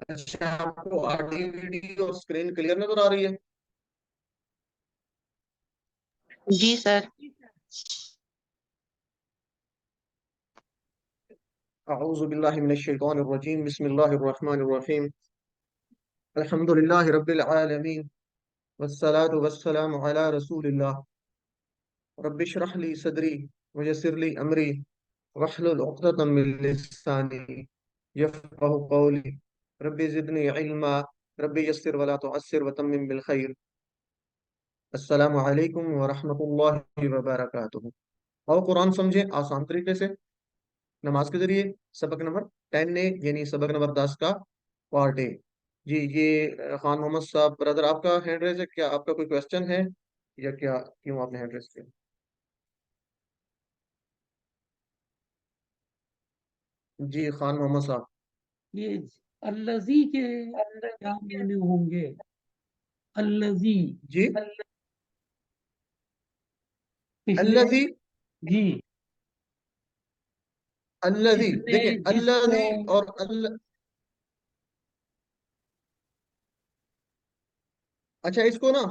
اچھا، آپ کو آڈیو ویڈیو اور اسکرین کلیئر نظر آ رہی ہے؟ جی سر. اعوذ باللہ من الشیطان الرجیم، بسم اللہ الرحمن الرحیم، الحمد للہ رب العالمین، والصلاة والسلام علی رسول اللہ، رب اشرح لی صدری ویسر لی امری واحلل عقدۃ من لسانی یفقہوا قولی، رب زدنی علما، رب یسر ولا تعسر وتمم بالخیر۔ السلام علیکم ورحمۃ اللہ وبرکاتہ۔ اور قرآن سمجھیں آسان طریقے سے نماز کے ذریعے، سبق نمبر 10 اے یعنی سبق نمبر 10 کا پارٹ اے۔ جی یہ خان محمد صاحب برادر آپ کا ہینڈ ریز ہے، کیا آپ کا کوئی کوشچن ہے یا کیا، کیوں آپ نے ہینڈ ریز کیا؟ جی خان محمد صاحب۔ یہ الذی کے کیا معنی ہوں گے؟ الذی جی پچھلے الذی، جی الذی جس نے دیکھیں جس کو الذی اور اچھا اس کو نا،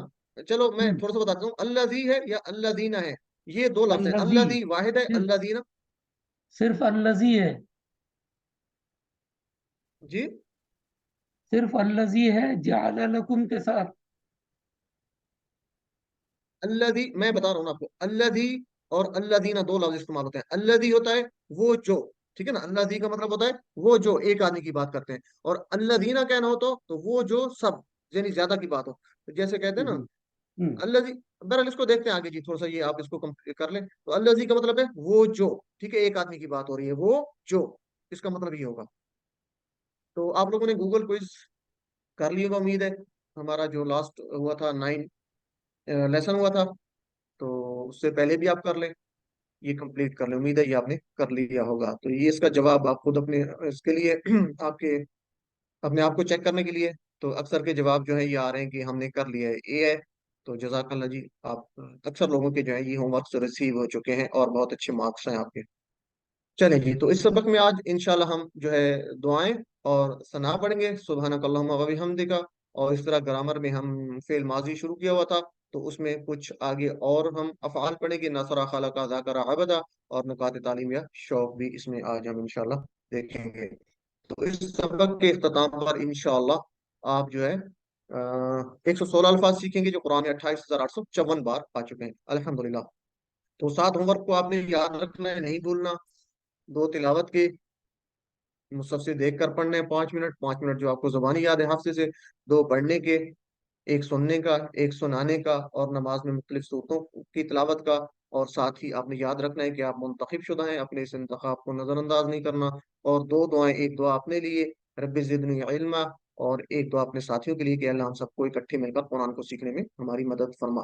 چلو میں ہم، تھوڑا سا بتاتا ہوں، الذی ہے یا الذین ہے، یہ دو لفظ ہیں، الذی الذی واحد ہے، صرف الذین صرف الذی ہے، جی صرف الذی ہے جعل لکم کے ساتھ. الذی میں بتا رہا ہوں آپ کو، الذی اور الذین دو لفظ استعمال ہوتے ہیں۔ الذی ہوتا ہے وہ جو، ٹھیک ہے نا، الذی کا مطلب ہوتا ہے وہ جو، ایک آدمی کی بات کرتے ہیں، اور الذین کہنا ہو تو وہ جو سب، یعنی زیادہ کی بات ہو، جیسے کہتے ہیں نا ہم، ہم، الذی۔ بہرحال اس کو دیکھتے ہیں آگے جی، تھوڑا سا یہ آپ اس کو کر لیں تو الذی کا مطلب ہے وہ جو، ٹھیک ہے، ایک آدمی کی بات ہو رہی ہے، وہ جو، اس کا مطلب یہ ہوگا۔ تو آپ لوگوں نے گوگل کوئز کر لی ہوگا امید ہے، ہمارا جو لاسٹ ہوا تھا 9 لیسن ہوا تھا، تو اس سے پہلے بھی آپ کر لیں، یہ کمپلیٹ کر لیں، امید ہے یہ آپ نے کر لیا ہوگا۔ تو یہ اس کا جواب آپ خود اپنے اس کے لیے آپ کے اپنے آپ کو چیک کرنے کے لیے، تو اکثر کے جواب جو ہے یہ آ رہے ہیں کہ ہم نے کر لیا ہے، اے ہے۔ تو جزاک اللہ جی، آپ اکثر لوگوں کے جو ہے یہ ہوم ورکس ریسیو ہو چکے ہیں اور بہت اچھے مارکس ہیں آپ کے۔ چلیں جی، تو اس سبق میں آج انشاءاللہ ہم جو ہے دعائیں اور ثنا پڑھیں گے، سبحانک اللہم و بحمدک، اور اس طرح گرامر میں ہم فعل ماضی شروع کیا ہوا تھا، تو اس میں کچھ آگے اور ہم افعال پڑھیں گے، نصر خلق ذکر عبدا، اور نکات تعلیم یا شوق بھی اس میں آج ہم انشاءاللہ دیکھیں گے۔ تو اس سبق کے اختتام پر انشاءاللہ آپ جو ہے 116 الفاظ سیکھیں گے جو قرآن میں 28,854 بار آ چکے ہیں الحمدللہ۔ تو 7 ہوم ورک کو آپ نے یاد رکھنا ہے، نہیں بھولنا۔ 2 تلاوت کے مصحف سے دیکھ کر پڑھنے ہیں 5 منٹ، 5 منٹ جو آپ کو زبانی یاد ہے حافظ سے، 2 پڑھنے کے، 1 سننے کا، 1 سنانے کا، اور نماز میں مختلف صورتوں کی تلاوت کا۔ اور ساتھ ہی آپ نے یاد رکھنا ہے کہ آپ منتخب شدہ ہیں، اپنے اس انتخاب کو نظر انداز نہیں کرنا۔ اور 2 دعائیں، ایک دعا اپنے لیے رب زدنی علما، اور ایک دعا اپنے ساتھیوں کے لیے کہ اللہ ہم سب کو اکٹھے مل کر قرآن کو سیکھنے میں ہماری مدد فرما۔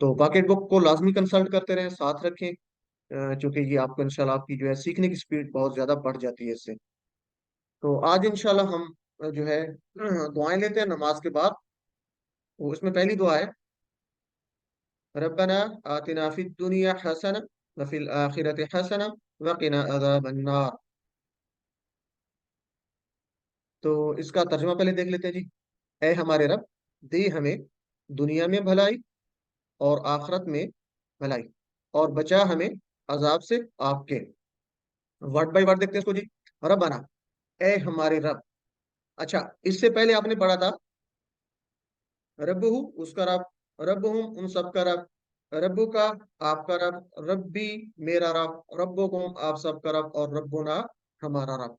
تو باقی بک کو لازمی کنسلٹ کرتے رہیں، ساتھ رکھیں، چونکہ یہ آپ کو انشاءاللہ آپ کی جو ہے سیکھنے کی سپیڈ بہت زیادہ بڑھ جاتی ہے اس سے۔ تو آج انشاءاللہ ہم جو ہے دعائیں لیتے ہیں نماز کے بعد۔ وہ اس میں پہلی دعا ہے ربنا آتنا فی الدنیا حسنہ وفی الآخرۃ حسنہ وقنا عذاب النار۔ تو اس کا ترجمہ پہلے دیکھ لیتے ہیں جی۔ اے ہمارے رب، دے ہمیں دنیا میں بھلائی اور آخرت میں بھلائی، اور بچا ہمیں عذاب سے آپ کے۔ ورڈ بائی ورڈ دیکھتے ہیں اس کو جی۔ ربنا، اے ہمارے رب۔ اچھا، اس سے پہلے آپ نے پڑھا تھا رب ہوں اس کا رب، رب ہوں ان سب کا رب، ربو کا آپ کا رب، ربی میرا رب، ربکم آپ سب کا رب، اور ربنا ہمارا رب۔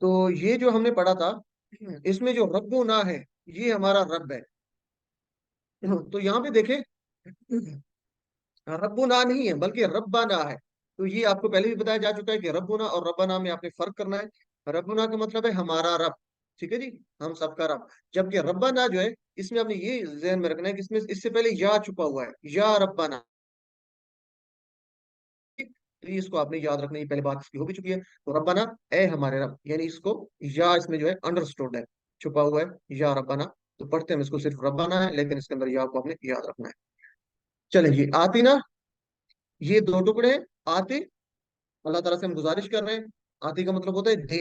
تو یہ جو ہم نے پڑھا تھا، اس میں جو ربنا ہے یہ ہمارا رب ہے۔ تو یہاں پہ دیکھیں ربنا نہیں ہے بلکہ ربنا ہے۔ تو یہ آپ کو پہلے بھی بتایا جا چکا ہے کہ ربنا اور ربنا میں آپ نے فرق کرنا ہے۔ ربنا کا مطلب ہے ہمارا رب، ٹھیک ہے جی، ہم سب کا رب۔ جبکہ ربنا جو ہے، اس میں آپ نے یہ ذہن میں رکھنا ہے کہ اس میں اس سے پہلے یا چھپا ہوا ہے، یا ربنا، تو اس کو آپ نے یاد رکھنا، یہ پہلے بات اس کی ہو بھی چکی ہے۔ تو ربنا، اے ہمارے رب، یعنی اس کو یا اس میں جو ہے انڈرسٹوڈ ہے، چھپا ہوا ہے یا ربنا۔ تو پڑھتے ہیں اس کو صرف ربنا ہے، لیکن اس کے اندر یا کو آپ نے یاد رکھنا ہے۔ چلیں جی، آتی نا، یہ 2 ٹکڑے ہیں۔ آتے، اللہ تعالیٰ سے ہم گزارش کر رہے ہیں، آتی کا مطلب ہوتا ہے دے،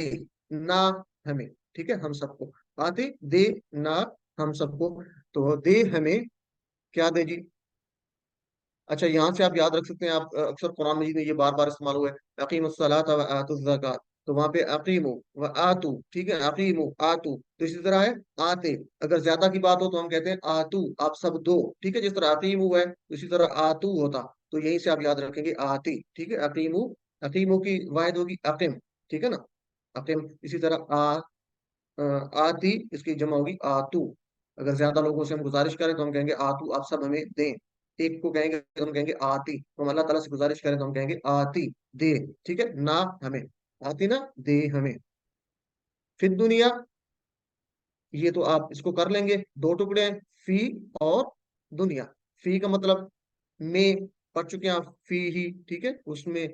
نہ ہمیں، ठीक है, हम सबको। आते दे ना हम सबको, तो दे हमें क्या दे जी। अच्छा, यहाँ से आप याद रख सकते हैं, आप अक्सर कुरान मजीद में ये बार बार इस्तेमाल हुआ है, अकीमुस्सलात व आतुज़ ज़कात, तो वहां पे अकीमु व आतू, ठीक है, अकीमु आतू, तो इसी तरह है आते। अगर ज्यादा की बात हो तो हम कहते हैं आतू, आप सब दो, ठीक है, जिस तरह अकीमु है उसी तरह आतू होता। तो यहीं से आप याद रखेंगे आती, ठीक है, अकीमु, अकीमु की वाहिद होगी अकीम, ठीक है ना, अकीम। इसी तरह अ, आती, इसकी जमा होगी आतू। अगर ज्यादा लोगों से हम गुजारिश करें तो हम कहेंगे आतू, आप सब हमें दें। एक को कहेंगे तो हम कहेंगे आती, तो हम अल्लाह ताला से गुजारिश करें तो हम कहेंगे आती दे, ठीक है ना, हमें आती ना दे हमें। फिर दुनिया, ये तो आप इसको कर लेंगे, दो टुकड़े हैं, फी और दुनिया। फी का मतलब में पढ़ चुके हैं आप, फी ही, ठीक है, उसमें,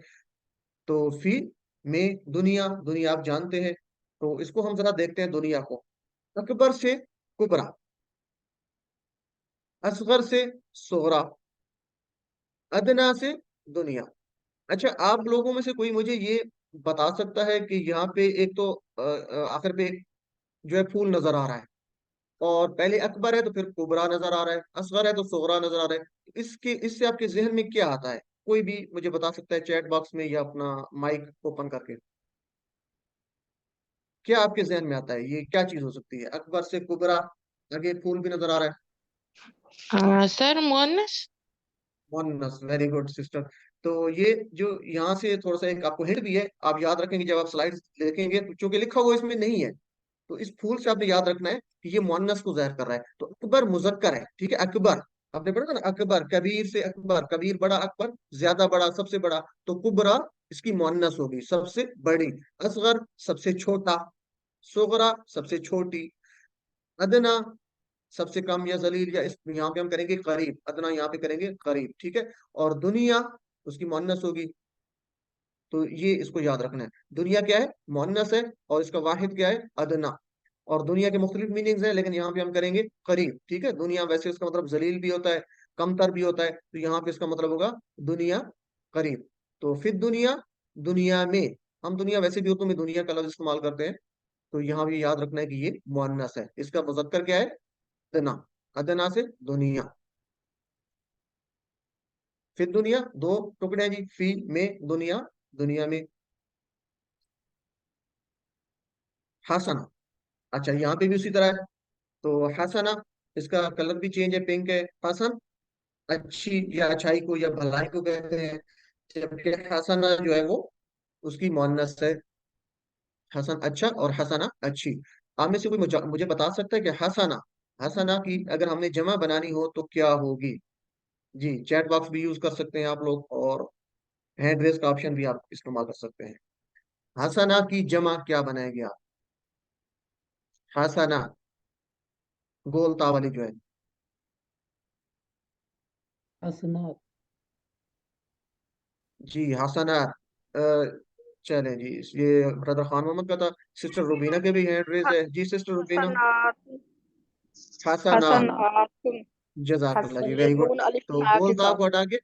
तो फी में दुनिया, दुनिया आप जानते हैं। तो इसको हम जरा देखते हैं दुनिया को, अकबर से कुबरा, असगर से सोहरा, अदना से दुनिया। अच्छा, आप लोगों में से कोई मुझे ये बता सकता है कि यहाँ पे एक तो आखिर पे एक जो है फूल नजर आ रहा है, और पहले अकबर है तो फिर कुबरा नजर आ रहा है, असगर है तो सोहरा नजर आ रहा है, इसके इससे आपके जहन में क्या आता है? कोई भी मुझे बता सकता है चैट बॉक्स में या अपना माइक ओपन करके, क्या आपके जहन में आता है, ये क्या चीज हो सकती है? अकबर से कुबरा, आगे फूल भी नजर आ रहा है, सर मुअन्नस। मोहनस, वेरी गुड सिस्टर। तो ये जो यहाँ से थोड़ा सा एक आपको हिंट भी है, आप याद रखेंगे जब आप स्लाइड्स देखेंगे, तो चूंकि लिखा हुआ इसमें नहीं है, तो इस फूल से आपने याद रखना है कि ये मुअन्नस को ज़ाहिर कर रहा है। तो अकबर मुजक्कर है, ठीक है, अकबर, आपने पढ़ा था ना, अकबर, कबीर से अकबर, कबीर बड़ा, अकबर ज्यादा बड़ा, सबसे बड़ा, तो कुबरा इसकी मुअन्नस होगी, सबसे बड़ी। असगर सबसे छोटा, सुगरा सबसे छोटी, अदना सबसे कम या जलील, या इस यहाँ पे हम करेंगे करीब, अदना यहाँ पे करेंगे करीब, ठीक है। और दुनिया उसकी मुअन्नस होगी, तो ये इसको याद रखना है। दुनिया क्या है? मुअन्नस है, और इसका वाहिद क्या है? अदना। और दुनिया के मुख्तलिफ मीनिंग्स हैं, लेकिन यहाँ पे हम करेंगे करीब, ठीक है। दुनिया वैसे इसका मतलब जलील भी होता है, कमतर भी होता है, तो यहाँ पे इसका मतलब होगा दुनिया करीब। तो फिर दुनिया, दुनिया में, हम दुनिया वैसे भी उर्दू में दुनिया का लफ्ज इस्तेमाल करते हैं, तो यहाँ भी याद रखना है कि ये मुअन्नस है, इसका मुज़क्कर क्या है? अदना, अदना से दुनिया। फिर दुनिया दो टुकड़े हैं जी, फी में दुनिया, दुनिया में हसना। अच्छा, यहाँ पे भी उसी तरह है, तो हसना, इसका कलर भी चेंज है, पिंक है। हसन अच्छी या अच्छाई को या भलाई को कहते हैं, जबकि हसना जो है वो उसकी मुअन्नस है, हसन अच्छा और हसना अच्छी। आप में से कोई मुझे बता सकता है कि हसना, हसना की अगर हमने जमा बनानी हो तो क्या होगी? जी, चैट बॉक्स भी यूज कर सकते हैं आप लोग, और हैंड रेस का ऑप्शन भी आप इस्तेमाल कर सकते हैं। हसना की जमा क्या बनाएंगे आप? हसना, गोल ता वाली जो है, हसनात। जी हसना। चलें जी, ये ब्रदर खान मोहम्मद का था। सिस्टर रुबीना के भी हैंड रेज ह- है जी, सिस्टर रुबीना। हसनात। हसनात, हसनात। जजाकल्ला जी, हसन, ये वेरी गुड। नून अलिफ तो ना के गोल ता साथ। को हटा के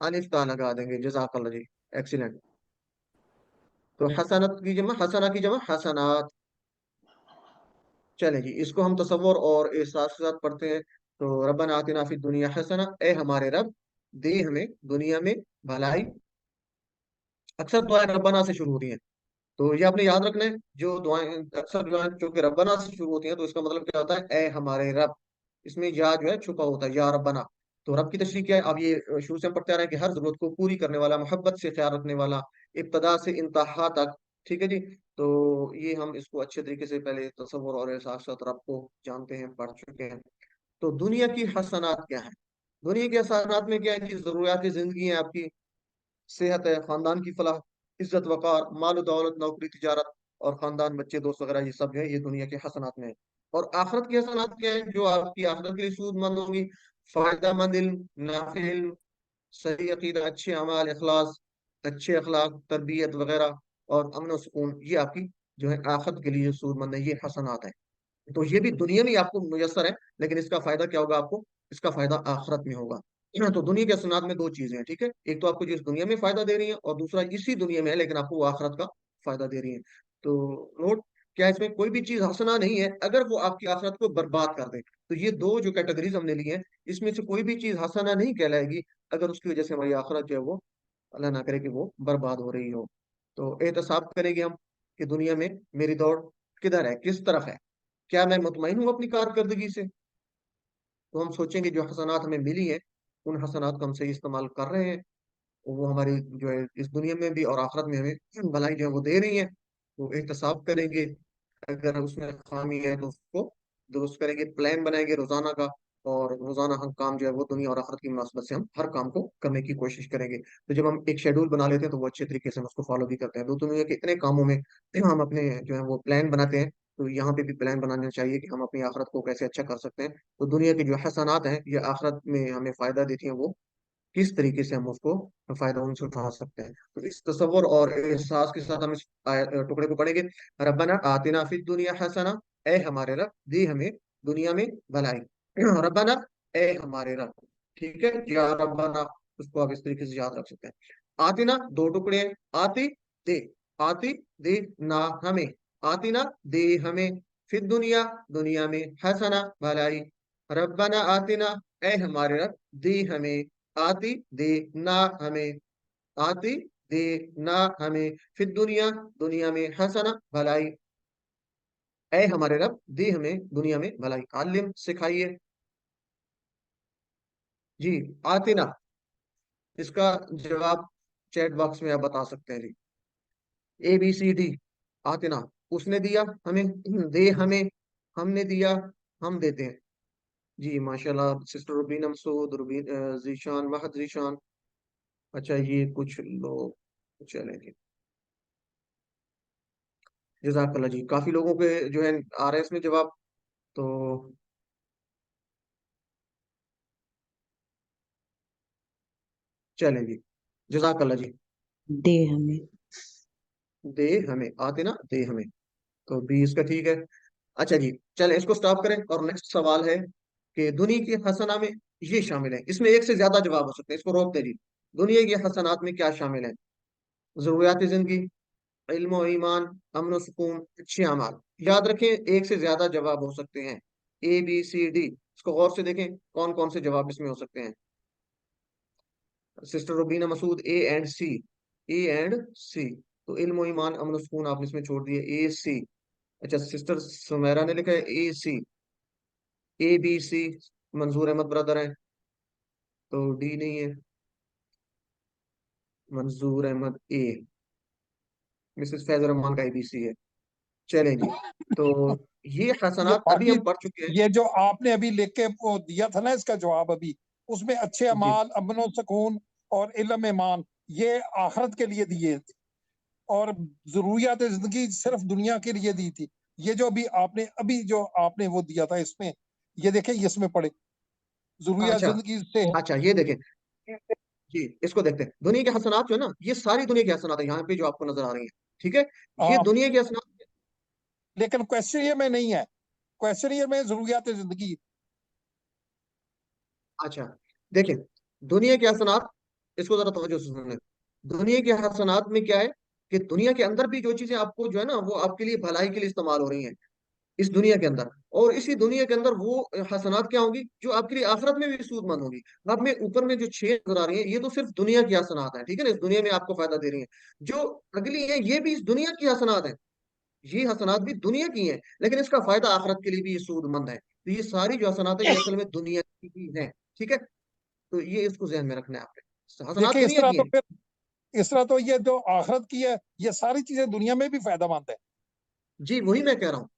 अलिफ ता लगा देंगे, जजाकल्ला जी, एक्सीलेंट। तो हसनत की जमा, हसना की जमा हसनात। चलें जी, इसको हम तसव्वुर और एहसास के साथ पढ़ते हैं। तो रब्बना आतिना फिद दुनिया हसना, ए हमारे रब, दे हमें दुनिया में भलाई। अक्सर दुआएं रब्बना से शुरू होती हैं, तो ये आपने याद रखना है, जो दुआएं अक्सर दुआएं जो कि रब्बना से शुरू होती हैं, तो इसका मतलब क्या होता है? ए हमारे रब, इसमें या जो है छुपा होता है, या रब्बना। तो रब की तशरीह क्या है? अब ये शुरू से हम पढ़ते आ रहे हैं कि हर जरूरत को पूरी करने वाला, मोहब्बत से ख्याल रखने वाला, इब्तदा से इंतहा तक, ठीक है जी। तो ये हम इसको अच्छे तरीके से पहले तसव्वुर और एहसास के साथ रब को जानते हैं, पढ़ चुके हैं। तो दुनिया की हसनात क्या है? दुनिया की हसनात में क्या है जी? जरूरियात जिंदगी है आपकी, सेहत है, खानदान की फलाह, इज्जत वकार, माल दौलत, नौकरी, तिजारत, और खानदान, बच्चे, दोस्त वगैरह, ये सब जो है ये दुनिया के हसनात में है। और आखिरत की हसनात क्या है? जो आपकी आखिरत के लिए सूदमंद होंगी, फायदा मंद इल्म, नाफिल इल्म, सही अकीदा, अच्छे अमाल, इखलास, अच्छे अखलाक, तरबियत वगैरह, और अमन और सुकून, ये आपकी जो है आखिरत के लिए जो सूदमंद है, ये हसनात है। तो ये भी दुनिया में ही आपको मुयसर है, लेकिन इसका फायदा क्या होगा आपको? इसका फायदा आखिरत में होगा। तो दुनिया के हसनात में दो चीजें हैं, ठीक है, एक तो आपको जो इस दुनिया में फायदा दे रही है, और दूसरा इसी दुनिया में है लेकिन आपको वो आखिरत का फायदा दे रही है। तो नोट, क्या इसमें कोई भी चीज हसना नहीं है अगर वो आपकी आखिरत को बर्बाद कर दे। तो ये दो जो कैटेगरीज हमने ली हैं, इसमें से कोई भी चीज हसना नहीं कहलाएगी अगर उसकी वजह से हमारी आखिरत जो है वो, अल्लाह ना करे कि वो बर्बाद हो रही हो। तो एहतसाब करेंगे हम कि दुनिया में मेरी दौड़ किधर है, किस तरफ है, क्या मैं मुतमईन हूँ अपनी कारकर्दगी से। तो हम सोचेंगे जो हसनात हमें मिली हैं, उन हसनात को हम सही इस्तेमाल कर रहे हैं, वो हमारी जो है इस दुनिया में भी और आखिरत में हमें भलाई जो है वो दे रही है। तो एहतसाब करेंगे, अगर उसमें खामी है तो उसको दुरुस्त करेंगे, प्लान बनाएंगे रोजाना का, और रोजाना हम काम जो है वो दुनिया और आखिरत की मुनासबत से हम हर काम को करने की कोशिश करेंगे। तो जब हम एक शेड्यूल बना लेते हैं तो वो अच्छे तरीके से हम उसको फॉलो भी करते हैं। तो दुनिया के इतने कामों में हम अपने जो है वो प्लान बनाते हैं, तो यहाँ पे भी प्लान बनाना चाहिए कि हम अपनी आखिरत को कैसे अच्छा कर सकते हैं। तो दुनिया की जो हसनात हैं ये आखिरत में हमें फायदा देती हैं, वो किस तरीके से हम उसको फायदा उनसे उठा सकते हैं। तो इस तसव्वुर और एहसास के साथ हम इस टुकड़े को पढ़ेंगे। रब्बना आतिना फिद दुनिया हसना, ए हमारे रब दी हमें दुनिया में भलाई। रब्बना, ए हमारे रब, ठीक है, या रब्बना, उसको आप इस तरीके से याद रख सकते हैं। आतिना दो टुकड़े हैं, आती दे, आती दे ना हमें, आतिना दे हमें, फिर दुनिया दुनिया में, हसना भलाई, रब्बना आतिना, ए हमारे रब दी हमें, आती दे ना हमें, आती दे ना हमें, फिर दुनिया दुनिया में, हसना भलाई, ऐ हमारे रब दी हमें दुनिया में भलाई। आलिम सिखाइए जी। आतिना, इसका जवाब चैट बॉक्स में आप बता सकते हैं जी। ABCD, आतिना, उसने दिया हमें, दे हमें, हमने दिया, हम देते हैं। जी माशाल्लाह, सिस्टर रुबीना मसूद, रुबीन जीशान, महद जीशान। अच्छा ये कुछ लोग, चलेंगे, जजाकल्ला जी, काफी लोगों के जो है आ रहे हैं इसमें जवाब। तो चलेंगे, जजाकल्ला जी। दे हमें। दे हमें, आते ना दे हमें, तो बी इसका ठीक है। अच्छा जी, चलें इसको स्टॉप करें और नेक्स्ट सवाल है कि दुनिया की हसना में ये शामिल है, इसमें एक से ज्यादा जवाब हो सकते हैं, इसको रोक दे जी। दुनिया की हसनात में क्या शामिल है? जरूरियात जिंदगी, इल्म और ईमान, अमन और सुकून, अच्छे अमाल। याद रखें एक से ज्यादा जवाब हो सकते हैं, ABCD। इसको गौर से देखें कौन कौन से जवाब इसमें हो सकते हैं। Sister Rubina Masood, A and C, A and C। तो इल्म और ईमान, अमन और सुकून आपने इसमें छोड़ दिए, AC। अच्छा सिस्टर सुमेरा ने लिखा है AC, ABC, मंजूर अहमद ब्रदर है, तो D नहीं है, मंजूर अहमद A, मिसेस फैजर रहमान का ABC है। चलें जी, तो ये ये हसनात अभी बाकी, हम पढ़ चुके हैं। ये जो आपने अभी लिख के वो दिया था ना इसका जवाब अभी, उसमें अच्छे जी अमाल, अमन सुकून और इल्म ईमान, ये आखिरत के लिए दिए थे, और जरूरियात जिंदगी सिर्फ दुनिया के लिए दी थी। ये जो अभी जो आपने वो दिया था इसमें, ये देखें इसमें पढ़े, जरूरियात अच्छा, जिंदगी से। अच्छा ये देखें जी, इसको देखते हैं। दुनिया के हसनात जो है ना, ये सारी दुनिया की हसनात है यहाँ पे जो आपको नजर आ रही है, ठीक है, ये हाँ, दुनिया की हसनात। लेकिन क्वेश्चन में नहीं है, क्वेश्चन में जरूरियात जिंदगी। अच्छा देखिए, दुनिया के हसनात, इसको जरा तवज्जो से सुनना। दुनिया के हसनात में क्या है कि दुनिया के अंदर भी जो चीजें आपको जो है ना वो आपके लिए भलाई के लिए इस्तेमाल हो रही हैं इस दुनिया के अंदर, और इसी दुनिया के अंदर वो हसनात क्या होंगी जो आपके लिए आखिरत में भी सूदमंद होंगी। अब में ऊपर में जो छह नजर आ रही है ये तो सिर्फ दुनिया की हसनात है, ठीक है ना, इस दुनिया में आपको फायदा दे रही है। जो अगली है ये भी इस दुनिया की हसनात है, ये हसनात भी दुनिया की हैं, लेकिन इसका फायदा आखिरत के लिए भी ये सूदमंद है। तो ये सारी जो हसनात है ये असल में दुनिया की ही है, ठीक है। तो ये इसको ध्यान में रखना है आपने, हसनात देखिए दुनिया की हैं। इस तरह तो ये जो आखिरत की है, ये सारी चीजें दुनिया में भी फायदामंद है। जी वही मैं कह रहा हूँ,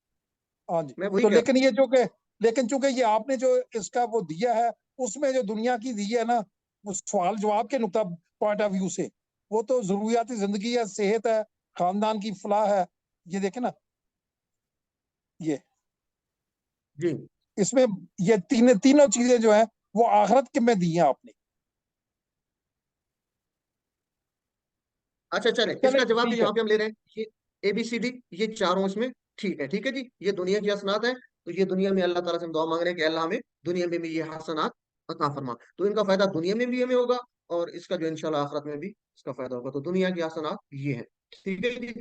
हाँ जी। मैं वही तो कह रहा लेकिन ये जो कि लेकिन चूंकि ये आपने जो इसका वो दिया है, उसमें जो दुनिया की दी है ना, वो सवाल जवाब के नुक्ता पॉइंट ऑफ व्यू से, वो तो जरूरियाती जिंदगी है, सेहत है, खानदान की फलाह है। ये देखे ना, ये हूँ जी। इसमें ये तीनों चीजें जो है वो आखिरत के में दी है आपने। अच्छा चले, चले इसका जवाब जो ठीक है। यहाँ पे हम ले रहे हैं ये ABCD, ये चारों इसमें ठीक है, ठीक है जी, ये दुनिया की हसनात है। तो ये दुनिया में अल्लाह ताला से हम दुआ मांग रहे हैं कि अल्लाह हमें दुनिया में भी ये हसनात अता फरमा, तो इनका फायदा दुनिया में भी हमें होगा, और इसका जो इंशाल्लाह आखिरत में भी इसका फायदा होगा। तो दुनिया की हसनात ये है, ठीक है जी।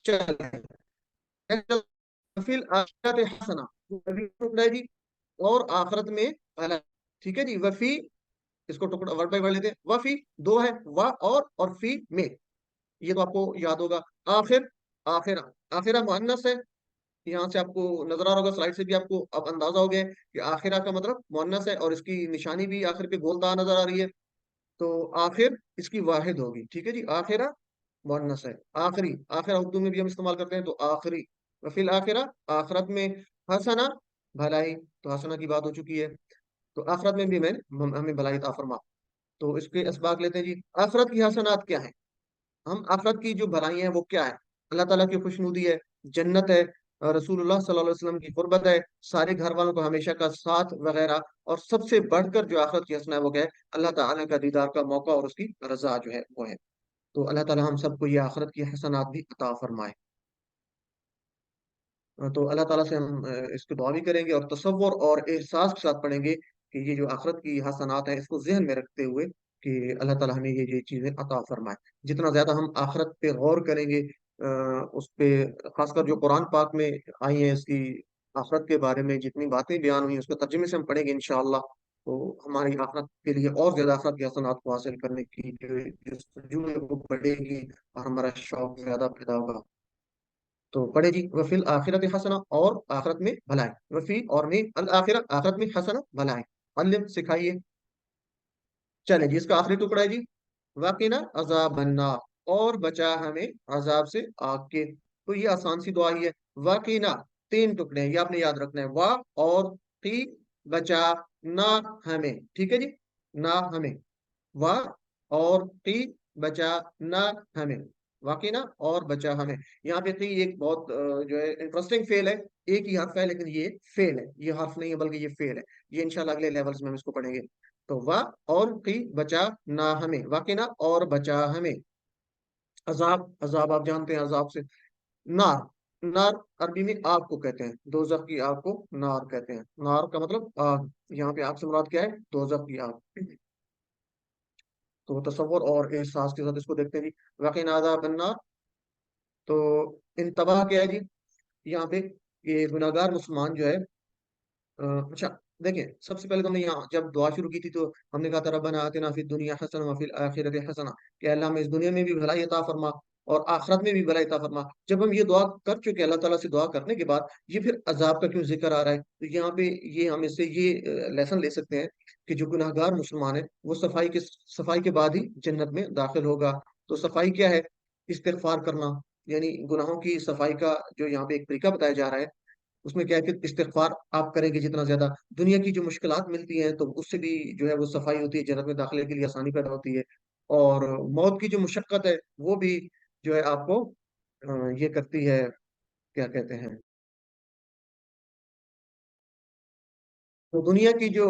चले फिल आखिरत हसना, टुकड़ा है जी, और आखिरत में भला, ठीक है जी। वफी, इसको टुकड़ा वर्ड बाय वर्ड लेते हैं। वफी दो है, व और फी में, ये तो आपको याद होगा। आखिर, आखिरा, आखिरा मुअन्नस है, यहाँ से आपको नजर आ रहा होगा, स्लाइड से भी आपको अब अंदाजा हो गया है कि आखिरा का मतलब मुअन्नस है, और इसकी निशानी भी आखिर पे गोलता नजर आ रही है। तो आखिर इसकी वाहिद होगी, ठीक है जी। आखिरा मुअन्नस है। आखिरी, आखिरा उर्दू में भी हम इस्तेमाल करते हैं, तो आखिरी। वफिल आखिरा, आखिरत में। हसना, भलाई, तो हसना की बात हो चुकी है, तो आखिरत में भी हमें भलाई अता फरमा। तो इसके असबाक लेते हैं जी। आखिरत की हसनात क्या है? हम आखिरत की जो भलाई है वो क्या है? अल्लाह ताला की खुशनुदी है, जन्नत है, रसूलुल्लाह सल्लल्लाहु अलैहि वसल्लम की कुर्बत है, सारे घर वालों को हमेशा का साथ वगैरह, और सबसे बढ़कर जो आखिरत की हसना है वो क्या है? अल्लाह ताला का दीदार का मौका और उसकी रजा जो है वो है। तो अल्लाह ताला हम सबको ये आखिरत की हसनात भी अता फरमाए। तो अल्लाह ताला से हम इसकी दुआ भी करेंगे, और तसव्वुर और एहसास के साथ पढ़ेंगे कि ये जो आखिरत की हसनात हैं इसको जहन में रखते हुए कि अल्लाह ताला हमें ये चीज़ें अता फरमाए। जितना ज़्यादा हम आखिरत पे गौर करेंगे, उस पे खासकर जो कुरान पाक में आई हैं इसकी आखिरत के बारे में जितनी बातें बयान हुई उसके तर्जुमे से हम पढ़ेंगे इंशाअल्लाह, तो हमारी आखिरत के लिए और ज़्यादा आखिरत की हसनात को हासिल करने की जो जस्तजू है वो बढ़ेगी, और हमारा शौक ज़्यादा पैदा होगा। तो पढ़े जी। वफिल आखिरत हसना, और आखिरत में भलाई। वफी और में अल आखिरत, आखिरत में हसना भलाई। अल्लिम, सिखाइए। चले जी, इसका आखिरी टुकड़ा है जी। वाकिना अजाब अन्नार, और बचा हमें अजाब से आग के। तो ये आसान सी दुआ ही है। वाकिना, तीन टुकड़े हैं, ये आपने याद रखना है। वा और की, बचा ना हमें, ठीक है जी। ना हमें, वा और की, बचा ना हमें। वाकई ना, और बचा हमें। यहाँ पे की एक बहुत जो है इंटरेस्टिंग फेल है। एक ही हर्फ है लेकिन ये फेल है, ये हर्फ नहीं है बल्कि ये फेल है। ये इंशाल्लाह अगले लेवल्स में हम इसको पढ़ेंगे। तो वा और की, बचा ना हमें, वाकई ना और बचा हमें। अजाब, अजाब आप जानते हैं, अजाब से। नार, नार अरबी में आग को कहते हैं, दोजख की आग को नार कहते हैं। नार का मतलब आग, यहाँ पे आग से मुराद क्या है? दोजख की आग। तो तसव्वुर और एहसास के साथ इसको देखते हैं जी। वाकई नादा बन्ना, तो इंतबाह क्या है जी यहाँ पे? ये गुनाहगार मुसलमान जो है, अच्छा देखिए, सबसे पहले तो हमने यहाँ जब दुआ शुरू की थी तो हमने कहा था रब्बना आतिना फिद दुनिया हसना व फिल आखिरति हसना, कि अल्लाह हमें इस दुनिया में भी भलाई अता फरमा और आखिरत में भी भलाई अता फरमा। जब हम ये दुआ कर चुके हैं, अल्लाह ताला से दुआ करने के बाद ये फिर अजाब का क्यों जिक्र आ रहा है? तो यहाँ पे ये हम इससे ये लेसन ले सकते हैं कि जो गुनाहगार मुसलमान है वो सफाई के बाद ही जन्नत में दाखिल होगा। तो सफाई क्या है? इस्तिगफार करना, यानी गुनाहों की सफाई का जो यहाँ पे एक तरीका बताया जा रहा है, उसमें क्या है कि इस्तिगफार आप करेंगे जितना ज्यादा, दुनिया की जो मुश्किलात मिलती हैं तो उससे भी जो है वो सफाई होती है, जन्नत में दाखिले के लिए आसानी पैदा होती है। और मौत की जो मुशक्कत है वो भी जो है आपको ये करती है, क्या कहते हैं, तो दुनिया की जो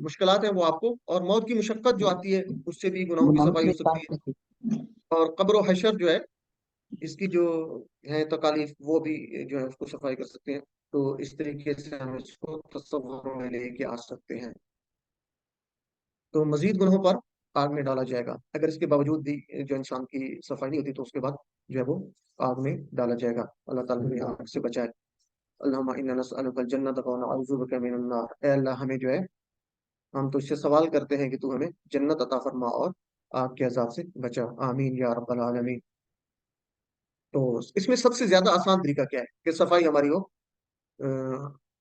मुश्किलात है वो आपको, और मौत की मुशक्कत जो आती है उससे भी गुनाहों की सफाई हो सकती है। और कब्र और हशर जो है, इसकी जो है तकालीफ वो भी जो है उसको सफाई कर सकते हैं। तो इस तरीके से हम इसको तस्वुर में लेके आ सकते हैं। तो मजीद गुनाहों पर आग में डाला जाएगा, अगर इसके बावजूद भी जो इंसान की सफाई नहीं होती तो उसके बाद जो है वो आग में डाला जाएगा। अल्लाह ताला हमें आग से बचाए। अल्लाहुम्मा इन्ना नस्अलुकल जन्नत व नऊज़ु बिका मिनन नार। ए अल्लाह, हमें जो है, हम तो इससे सवाल करते हैं कि तू हमें जन्नत अता फरमा और आग के अजाब से बचा। आमीन या रब्बल आलमीन। तो इसमें सबसे ज्यादा आसान तरीका क्या है कि सफाई हमारी हो,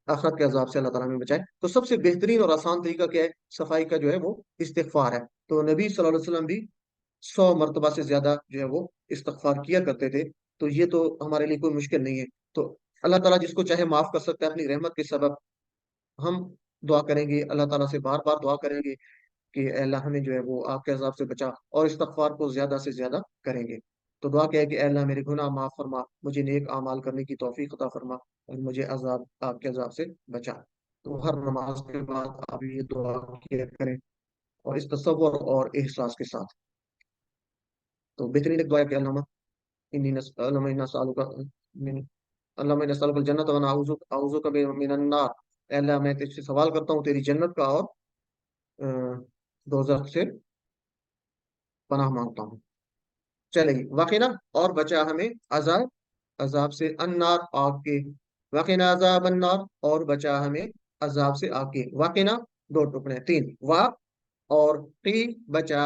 आखिरत के अजाब से अल्लाह ताला हमें बचाए? तो सबसे बेहतरीन और आसान तरीका क्या है सफाई का? जो है वो इस्तिगफार है। तो नबी सल्लल्लाहु अलैहि वसल्लम भी 100 मरतबा से ज्यादा जो है वो इस्तिगफार किया करते थे। तो ये तो हमारे लिए कोई मुश्किल नहीं है। तो अल्लाह ताला जिसको चाहे माफ कर सकता है अपनी रहमत के सबब। हम दुआ करेंगे, अल्लाह ताला से बार बार दुआ करेंगे कि "ऐ अल्लाह, हमें जो है वो आपके अजाब से बचा", और इस्तगफार को ज्यादा से ज्यादा करेंगे। तो दुआ क्या है कि "ऐ अल्लाह, मेरे गुनाह माफ फरमा, मुझे नेक अमाल करने की तौफीक अता फरमा और मुझे अजाब आपके अजाब से बचा"। तो हर नमाज के बाद आप ये दुआ किया करें, और इस तसव्वुर और एहसास के साथ। तो बेहतरीन एक दुआ है कि "अल्लाहुम्मा इन्नी नस अल्लाहुम्मा इन्ना अस्अलुका मिन अल्लाहुम्मा इन्ना अस्अलुकल जन्नत व अऊज़ु अऊज़ुका मिनन नार"। ऐ अल्लाह, मैं तुझसे सवाल करता हूँ तेरी जन्नत का, और दोजख से पनाह मांगता हूँ। चलेगी वाकई ना, और बचा हमें अजाब عذاب سے، النار آگ کے، وقنا عذاب النار اور بچا ہمیں عذاب سے آگ کے، وقنا دو ٹکڑے تین، وا اور قی بچا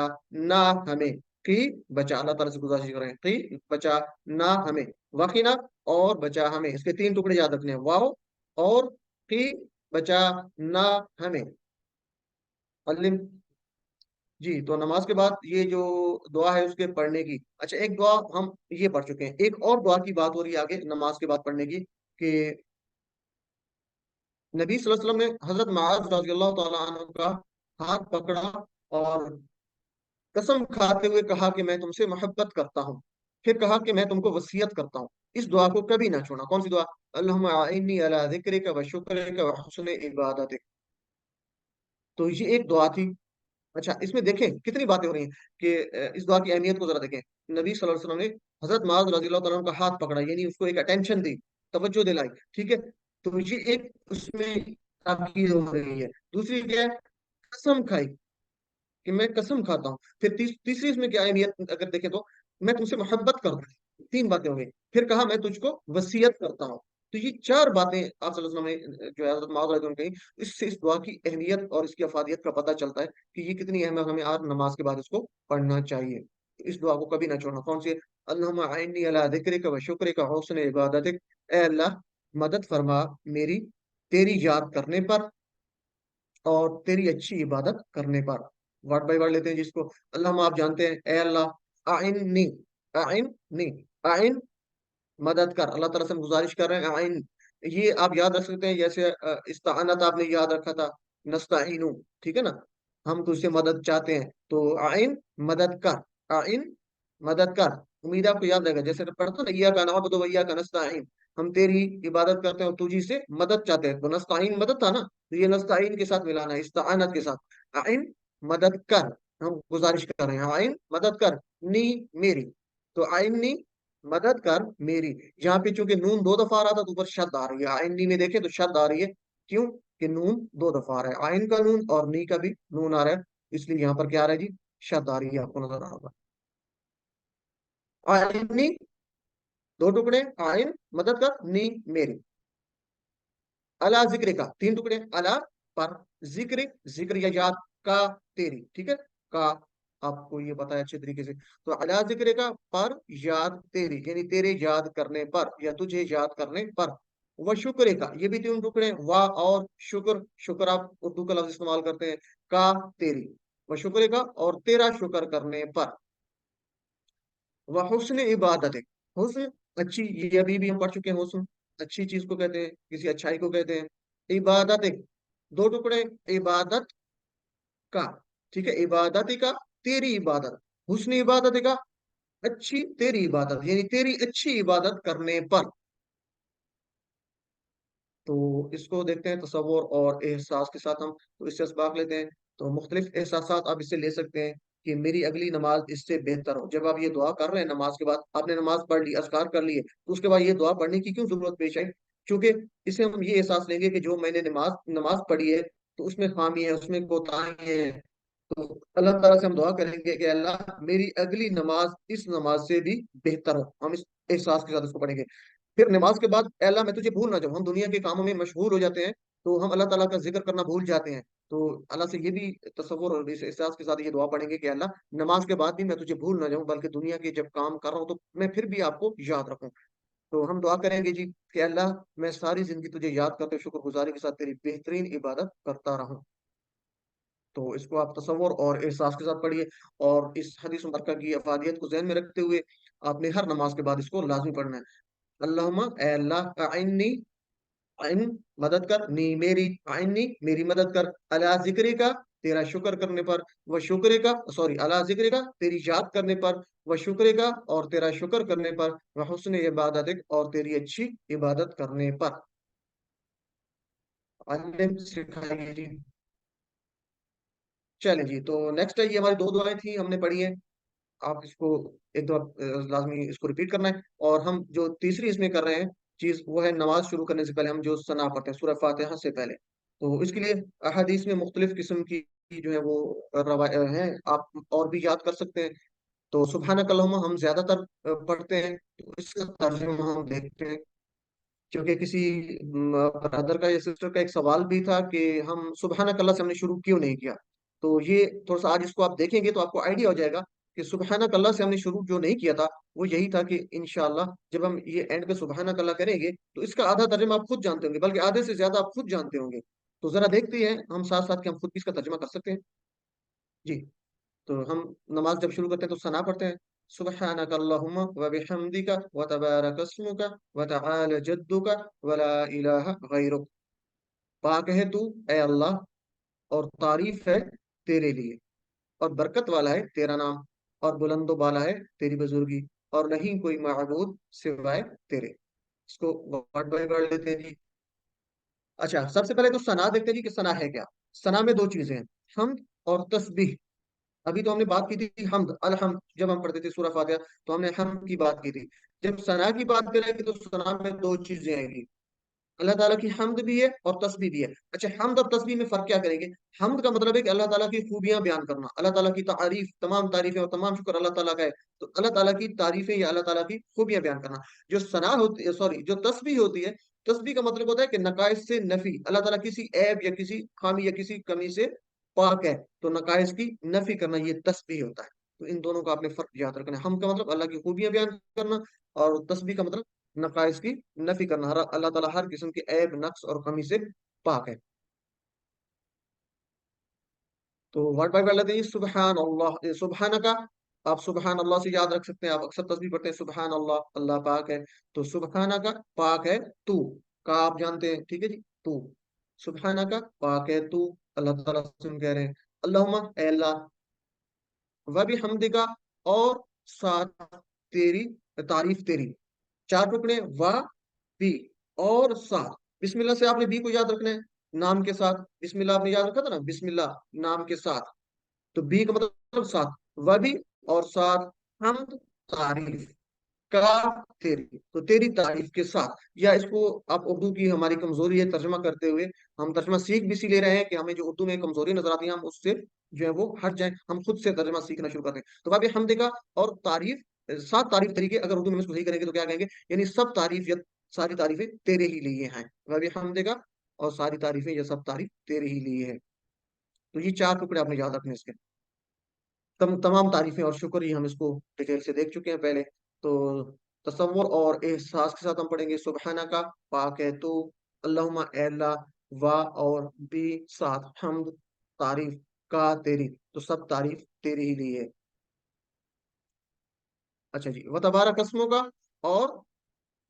نہ ہمیں، قی بچا، اللہ تعالیٰ سے گزارش کریں قی بچا نہ ہمیں، وقنا اور بچا ہمیں، اس کے تین ٹکڑے یاد رکھنے ہیں، واو اور قی بچا نہ ہمیں، علم جی۔ تو نماز کے بعد یہ جو دعا ہے اس کے پڑھنے کی، اچھا ایک دعا ہم یہ پڑھ چکے ہیں، ایک اور دعا کی بات ہو رہی ہے آگے نماز کے بعد پڑھنے کی، کہ نبی صلی اللہ علیہ وسلم نے حضرت معاذ رضی اللہ تعالیٰ عنہ کا ہاتھ پکڑا اور قسم کھاتے ہوئے کہا کہ میں تم سے محبت کرتا ہوں، پھر کہا کہ میں تم کو وصیت کرتا ہوں اس دعا کو کبھی نہ چھوڑنا۔ کون سی دعا؟ اللہم اعنی علی ذکرک و شکرک و حسن عبادتک۔ تو یہ ایک دعا تھی۔ اچھا اس میں دیکھیں کتنی باتیں ہو رہی ہیں کہ اس دعا کی اہمیت کو ذرا دیکھیں۔ نبی صلی اللہ علیہ وسلم نے حضرت معاذ رضی اللہ تعالیٰ عنہ کا ہاتھ پکڑا، یعنی اس کو ایک اٹینشن دی، توجہ دلائی، ٹھیک ہے؟ تو یہ ایک اس میں تاکید ہو رہی ہے۔ دوسری کیا ہے؟ قسم کھائی کہ میں قسم کھاتا ہوں۔ پھر تیسری اس میں کیا اہمیت اگر دیکھیں تو میں تم سے محبت کرتا ہوں، تین باتیں ہو گئی۔ پھر کہا میں تجھ کو وصیت کرتا ہوں۔ تو یہ چار باتیں آپ صلی اللہ علیہ وسلم نے جو ہے حضرت معاذ رضی اللہ عنہ کہیں، اس سے اس دعا کی اہمیت اور اس کی افادیت کا پتہ چلتا ہے کہ یہ کتنی اہم ہے، ہمیں آج نماز کے بعد اس کو پڑھنا چاہیے، اس دعا کو کبھی نہ چھوڑنا۔ کون سی؟ اللہم اعنی علی ذکرک و شکرک و حسن عبادتک، اے اللہ مدد فرما میری تیری یاد کرنے پر اور تیری اچھی عبادت کرنے پر۔ ورڈ بائی ورڈ لیتے ہیں جس کو۔ اللہ آپ جانتے ہیں، اے اللہ اعنی، اعنی، اعن مدد کر، اللہ تعالیٰ سے ہم گزارش کر رہے ہیں اعن، یہ آپ یاد رکھ سکتے ہیں جیسے استعانت آپ نے یاد رکھا تھا، نستعینو، ٹھیک ہے نا، ہم تجھ سے مدد چاہتے ہیں، تو اعن مدد کر، اعن مدد کر، امید آپ کو یاد رہے گا جیسے پڑھتا نا ایاک نعبد و ایاک نستعین، ہم تیری عبادت کرتے ہیں اور تجھی سے مدد چاہتے ہیں، تو نستعین مدد تھا نا، تو یہ نستعین کے ساتھ ملانا ہے، استعانت کے ساتھ، اعن مدد کر، ہم گزارش کر رہے ہیں، اعن مدد کر، نی میری، تو اعن نی مدد کر میری، یہاں پہ چونکہ نون دو دفعہ آ رہا تھا تو اوپر شد آ رہی ہے، اعن نی میں دیکھیں تو شد آ رہی ہے، کیوں کہ نون دو دفعہ آ رہا ہے، اعن کا نون اور نی کا بھی نون آ رہا ہے، اس لیے یہاں پر کیا آ رہا ہے جی؟ شد آ رہی ہے، آپ کو نظر آ رہا ہوگا۔ اعن نی دو ٹکڑے، اعن مدد کر، نی میری، اللہ ذکر کا تین ٹکڑے، اللہ پر، ذکر ذکر یا یاد کا تیری، ٹھیک ہے، کا آپ کو یہ پتا ہے اچھے طریقے سے، تو اللہ ذکر کا پر یاد تیری، یعنی تیرے یاد کرنے پر یا تجھے یاد کرنے پر، وہ شکر کا یہ بھی تین ٹکڑے، وا اور شکر، شکر آپ اردو کا لفظ استعمال کرتے ہیں، کا تیری، وہ شکر کا اور تیرا شکر کرنے پر، وہ حسن عبادت، حسن اچھی، یہ ابھی بھی ہم پڑھ چکے ہیں، حسن اچھی چیز کو کہتے ہیں، کسی اچھائی کو کہتے ہیں، عبادت دو ٹکڑے، عبادت کا، ٹھیک ہے، عبادت کا تیری عبادت، حسن عبادت کا اچھی تیری عبادت، یعنی تیری اچھی عبادت کرنے پر۔ تو اس کو دیکھتے ہیں تصور اور احساس کے ساتھ، ہم تو اس سے اسباق لیتے ہیں، تو مختلف احساسات آپ اس سے لے سکتے ہیں کہ میری اگلی نماز اس سے بہتر ہو۔ جب آپ یہ دعا کر رہے ہیں نماز کے بعد، آپ نے نماز پڑھ لی، اذکار کر لیے، تو اس کے بعد یہ دعا پڑھنے کی کیوں ضرورت پیش آئی؟ کیونکہ اس سے ہم یہ احساس لیں گے کہ جو میں نے نماز پڑھی ہے تو اس میں خامی ہے، اس میں کوتاہی ہے، تو اللہ تعالیٰ سے ہم دعا کریں گے کہ اللہ میری اگلی نماز اس نماز سے بھی بہتر ہو، ہم اس احساس کے ساتھ اس کو پڑھیں گے۔ پھر نماز کے بعد اے اللہ میں تجھے بھول نہ جاؤں، ہم دنیا کے کاموں میں مشغول ہو جاتے ہیں تو ہم اللہ تعالیٰ کا ذکر کرنا بھول جاتے ہیں، تو اللہ سے یہ بھی تصور اور اس احساس کے ساتھ یہ دعا پڑھیں گے کہ اللہ نماز کے بعد بھی میں تجھے بھول نہ جاؤں، بلکہ دنیا کے جب کام کر رہا ہوں تو میں پھر بھی آپ کو یاد رکھوں۔ تو ہم دعا کریں گے جی کہ اللہ میں ساری زندگی تجھے یاد کرتے شکر گزاری کے ساتھ تیری بہترین عبادت کرتا رہوں۔ تو اس کو آپ تصور اور احساس کے ساتھ پڑھیے، اور اس حدیث مبارکہ کی افادیت کو ذہن میں رکھتے ہوئے آپ نے ہر نماز کے بعد اس کو لازمی پڑھنا ہے۔ اللہم اے اللہ اعنی، اعن مدد کر، نی میری، اعنی میری مدد کر، اللہ ذکر کا تیرا شکر کرنے پر، وہ شکر کا سوری اللہ ذکر کا تیری یاد کرنے پر، وہ شکر کا اور تیرا شکر کرنے پر، وہ حسن عبادت اور تیری اچھی عبادت کرنے پر۔ علم سکھائیے جی۔ چلیں جی، تو نیکسٹ ہے، یہ ہماری دو دعائیں تھیں ہم نے پڑھی ہیں، آپ اس کو ایک دو لازمی اس کو ریپیٹ کرنا ہے، اور ہم جو تیسری اس میں کر رہے ہیں چیز وہ ہے نماز شروع کرنے سے پہلے ہم جو ثنا پڑھتے ہیں سورہ فاتحہ سے پہلے، تو اس کے لیے احادیث میں مختلف قسم کی جو ہے وہ ہیں، آپ اور بھی یاد کر سکتے ہیں۔ तो सुबहानक अल्लाहुम्मा हम ज्यादातर पढ़ते हैं, तो इसका तर्जुमा हम देखते हैं। क्योंकि किसी ब्रदर का या सिस्टर का एक सवाल भी था कि हम सुबहानक अल्लाह से हमने शुरू क्यों नहीं किया। तो ये थोड़ा सा आज इसको आप देखेंगे तो आपको आइडिया हो जाएगा कि सुबहानक अल्लाह से हमने शुरू जो नहीं किया था वो यही था कि इंशाअल्लाह जब हम ये एंड पे सुबहानक अल्लाह करेंगे तो इसका आधा तर्जुमा आप खुद जानते होंगे, बल्कि आधे से ज्यादा आप खुद जानते होंगे। तो जरा देखते हैं हम साथ साथ कि हम खुद भी इसका तर्जुमा कर सकते हैं। जी, तो हम नमाज जब शुरू करते हैं तो सना पढ़ते हैं, सुबहानक अल्लाहुम्मा व बिहम्दिका व तबारक अस्मुका व तआला जद्दुका व ला इलाहा गैरुक। पाक है तू ए अल्लाह, और तारीफ है तेरे लिए, और बरकत वाला है तेरा नाम, और बुलंदो बाला है तेरी बुजुर्गी, और नहीं कोई माबूद सिवाय तेरे। इसको वर्ड बाय वर्ड लेते हैं जी। अच्छा, सबसे पहले तो सना देखते हैं जी कि सना है क्या। सना में दो चीजें हैं, हमद और तस्बीह। अभी तो हमने बात की थी हमद अलहम्द, जब हम पढ़ते थे सूरह फातिहा तो हमने हमद की बात की थी। जब सना की बात करेंगे तो सना में दो चीजें आएंगी, अल्लाह ताला की हमद भी है और तस्बीह भी है। अच्छा, हमद और तस्बीह में फर्क क्या करेंगे। हमद का मतलब है कि अल्लाह ताला की खूबियां बयान करना, अल्लाह ताला की तारीफ, तमाम तारीफें और तमाम शुक्र अल्लाह ताला का है, तो अल्लाह ताला की तारीफें या अल्लाह ताला की खूबियां बयान करना। जो सना होती है, सॉरी, जो तस्बीह होती है, तस्बीह का मतलब होता है कि नकाइस से नफी, अल्लाह ताला किसी ऐब या किसी खामी या किसी कमी से पाक है, तो नकाइस की नफी करना ये तस्बीह होता है। तो इन दोनों का आपने फर्क याद रखना है। हम का मतलब अल्लाह की खूबियां बयान करना, और तस्बीह का मतलब नकाइस की नफी करना, हर अल्लाह ताला हर किस्म के ऐब, नक्स और कमी से पाक है। तो वर्ड बाय वर्ड लेते हैं सुबहान अल्लाह, सुबहान का आप सुबहान अल्लाह से याद रख सकते हैं। आप अक्सर तस्बीह पढ़ते हैं सुबहान अल्लाह, अल्लाह पाक है। तो सुबहान का पाक है तू, का आप जानते हैं, ठीक है जी, तू। सुबहान का पाक है तू, अल्लाह ताला से हम कह रहे हैं। अल्लाहुम्मा ए अल्लाह, व भी हमदिका, और साथ तेरी तारीफ तेरी। चार टुकड़े, वाह, बी, और साथ। बिस्मिल्लाह से आपने बी को याद रखना है, नाम के साथ। बिस्मिल्लाह आपने याद रखा था ना, बिस्मिल्लाह नाम के साथ, तो बी का मतलब साथ, वह भी, और साथ हम, तारीफ का तेरी, तो तेरी तारीफ के साथ। या इसको आप उर्दू की हमारी कमजोरी है तर्जमा करते हुए, हम तर्जमा सीख भी इसीलिए रहे हैं कि हमें जो उर्दू में कमजोरी नजर आती है हम उससे जो है वो हट जाए, हम खुद से तर्जमा सीखना शुरू करते हैं। तो वाबे हमदे का और तारीफ, सात तारीफ तरीके अगर उर्दू में इसको सही करेंगे तो क्या कहेंगे, यानी सब तारीफ या सारी तारीफें तेरे ही लिए हैं। वाबे हमदे का और सारी तारीफें या सब तारीफ तेरे ही लिए है। तो ये चार टुकड़े आपने याद रखने इसके। तमाम तारीफें और शुक्र ही हम इसको डिटेल से देख चुके हैं पहले। तो तसव्वुर और एहसास के साथ हम पढ़ेंगे सुबहाना का, पाक है तू, अल्लाहुम्मा ए अल्लाह, वा और भी साथ हमद, तारीफ का तेरी, तो सब तारीफ तेरे ही लिए है। अच्छा जी, व तबारक अस्मों का, और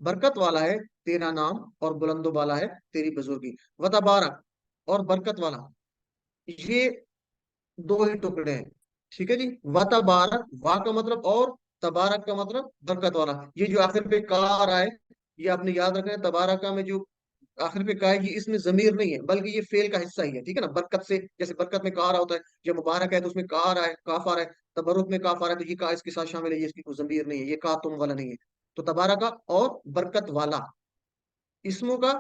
बरकत वाला है तेरा नाम, और बुलंदो वाला है तेरी बुजुर्गी। व तबारक और बरकत वाला, ये दो ही टुकड़े हैं, ठीक है जी। व तबारक, वा का मतलब और, तबारक का मतलब बरकत वाला। ये जो आखिर पे का आ रहा है, ये आपने याद रखना है। तबारक में जो आखिर पे का है, ये इसमें जमीर नहीं है बल्कि ये फेल का हिस्सा ही है, ठीक है ना। बरकत से, जैसे बरकत में का आ रहा होता है, जब मुबारक है तो उसमें का आ रहा है, काफ आ रहा है। तबरुक में काफ आ रहा है, तो ये का इसके साथ शामिल है, ये इसकी कोई जमीर नहीं है, ये का तुम वाला नहीं है। तो तबारक और बरकत वाला, इसमों का,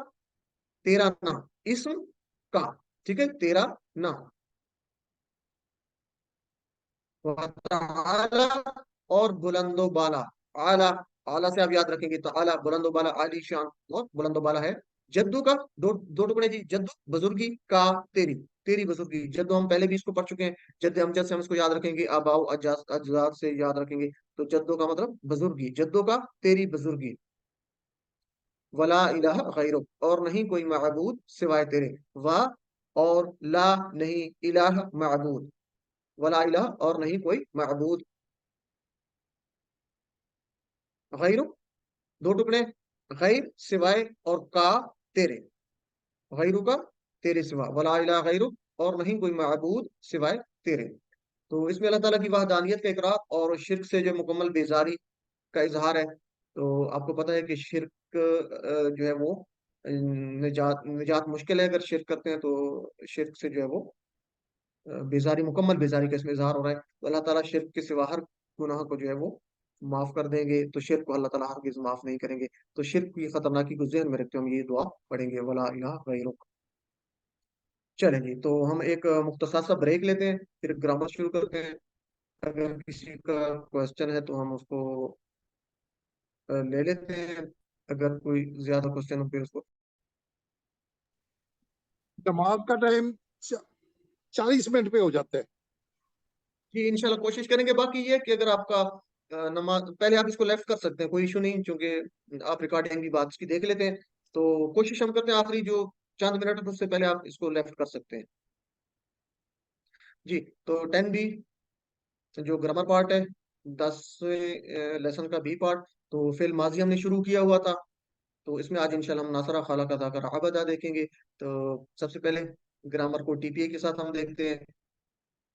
तेरा नाम, इसम का, ठीक है, तेरा नाम। आला और बुलंदो बाला, आला, आला से आप याद रखेंगे तो आला, बुलंदो बाला, आली शान और बुलंदो बाला है। जद्दू का दो दो टुकड़े जी, जद्दू बुजुर्गी का तेरी, तेरी बुजुर्गी। जद्दू हम पहले भी इसको पढ़ चुके हैं, जद्द अमजद से हम इसको याद रखेंगे, आबाऊ अजदाद से याद रखेंगे। तो जद्दू का मतलब बुजुर्गी, जद्दू का तेरी बुजुर्गी। वला इलाहा गैरुक, और नहीं कोई माबूद सिवाय तेरे। वा और ला नहीं, इलाहा माबूद, वला इलाहा और नहीं कोई माबूद, गैरुक दो टुकड़े, गैर सिवाय, और का तेरे, गैरू का तेरे सिवा, वला इलाहा गैरुक और नहीं कोई माबूद सिवाय तेरे। तो इसमें अल्लाह ताला की वहदानियत का इकरार और शिर्क से जो मुकम्मल बेजारी का इजहार है। तो आपको पता है कि शिर्क जो है वो निजात निजात मुश्किल है, अगर शिर्क करते हैं तो शिर्क से जो है वो बेजारी, मुकम्मल बेजारी का इसमें इजहार हो रहा है। तो अल्लाह ताला शिर्क के सिवा हर गुनाह को जो है वो माफ कर देंगे, तो शिर्क को अल्लाह ताला हरगिज़ माफ नहीं करेंगे। तो शिर्क की खतरनाकी को ज़हन में रखते हुए हम ये दुआ पढ़ेंगे, वला इलाहा गैरुक। चलें जी, तो हम एक मुख्तसर सा ब्रेक लेते हैं, फिर ग्रामर शुरू करते हैं। اگر کسی کا کوشچن ہے تو ہم اس کو لے لیتے ہیں، اگر کوئی زیادہ کوشچن ہو پھر اس کو. جماعت کا ٹائم 40 منٹ پہ ہو جاتا ہے. جی انشاءاللہ کوشش کریں گے. باقی یہ کہ اگر آپ کا نماز پہلے آپ اس کو لیفٹ کر سکتے ہیں، کوئی ایشو نہیں، چونکہ آپ ریکارڈنگ بھی بات اس کی دیکھ لیتے ہیں. تو کوشش ہم کرتے ہیں آخری جو چند منٹ ہے اس سے پہلے آپ اس کو لیفٹ کر سکتے ہیں. جی تو 10B جو گرامر پارٹ ہے، 10 لیسن کا بی پارٹ، تو فعل ماضی ہم نے شروع کیا ہوا تھا. تو اس میں آج انشاءاللہ ہم ناصرہ، خالق، ذاکر، عبدہ دیکھیں گے. تو سب سے پہلے گرامر کو TPA کے ساتھ ہم دیکھتے ہیں.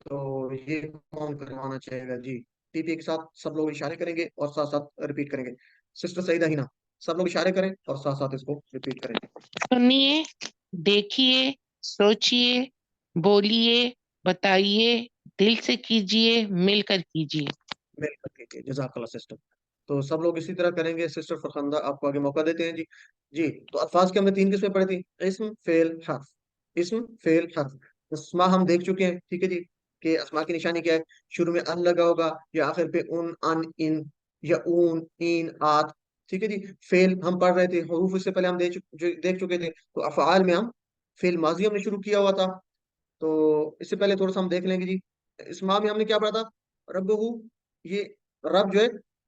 تو یہ کون کروانا چاہے گا؟ جی TPA کے ساتھ سب لوگ اشارے کریں گے اور ساتھ ساتھ ریپیٹ کریں گے. سسٹر سعیدہ ہینا، سب لوگ اشارے کریں اور ساتھ ساتھ اس کو ریپیٹ کریں. سنیے، دیکھیے، سوچیے، بولیے، بتائیے، دل سے کیجیے، مل کر کیجیے. مل کر کیجیے. جزاک اللہ سسٹر. تو سب لوگ اسی طرح کریں گے. سسٹر فرخندہ آپ کو آگے موقع دیتے ہیں. جی جی تو الفاظ کے ہم نے 3 قسمیں پڑھی تھی: اسم، فعل، حرف. اسم، فعل، حرف. اسما ہم دیکھ چکے ہیں، ٹھیک ہے جی، کہ اسما کی نشانی کیا ہے؟ شروع میں ان لگا ہوگا یا آخر پہ ان، ان یا اون، این، آت. ٹھیک ہے جی. فعل ہم پڑھ رہے تھے، حروف اس سے پہلے ہم دیکھ چکے تھے. تو افعال میں ہم فعل ماضی ہم نے شروع کیا ہوا تھا. تو اس سے پہلے تھوڑا سا ہم دیکھ لیں گے. جی اسما میں ہم نے کیا پڑھا تھا؟ رب ہو، یہ رب جو ہے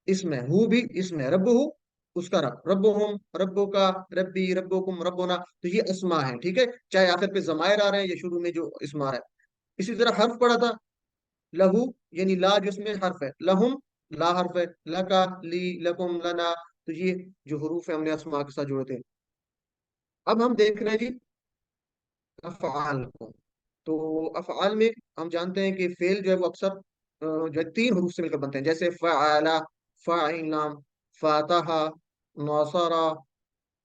اسم ہے، ہو بھی اسم ہے، رب ہو اس کا رب، رب ہم، ربو کا، ربی، ربکم، ربنا. تو یہ اسما ہے، ٹھیک ہے، چاہے آخر پہ ضمائر آ رہے ہیں یا شروع میں جو اسم آ رہا ہے. اسی طرح حرف پڑھا تھا، لہو یعنی لا جس میں حرف ہے، لہم لا حرف ہے، لکا، لی، لکم، لنا. تو یہ جو حروف ہے ہم نے اسما کے ساتھ جوڑے تھے. اب ہم دیکھ رہے ہیں جی افعال کو. تو افعال میں ہم جانتے ہیں کہ فعل جو ہے وہ اکثر جو ہے 3 حروف سے مل کر بنتے ہیں، جیسے فعل، فاعل، فاتح، ناصرہ،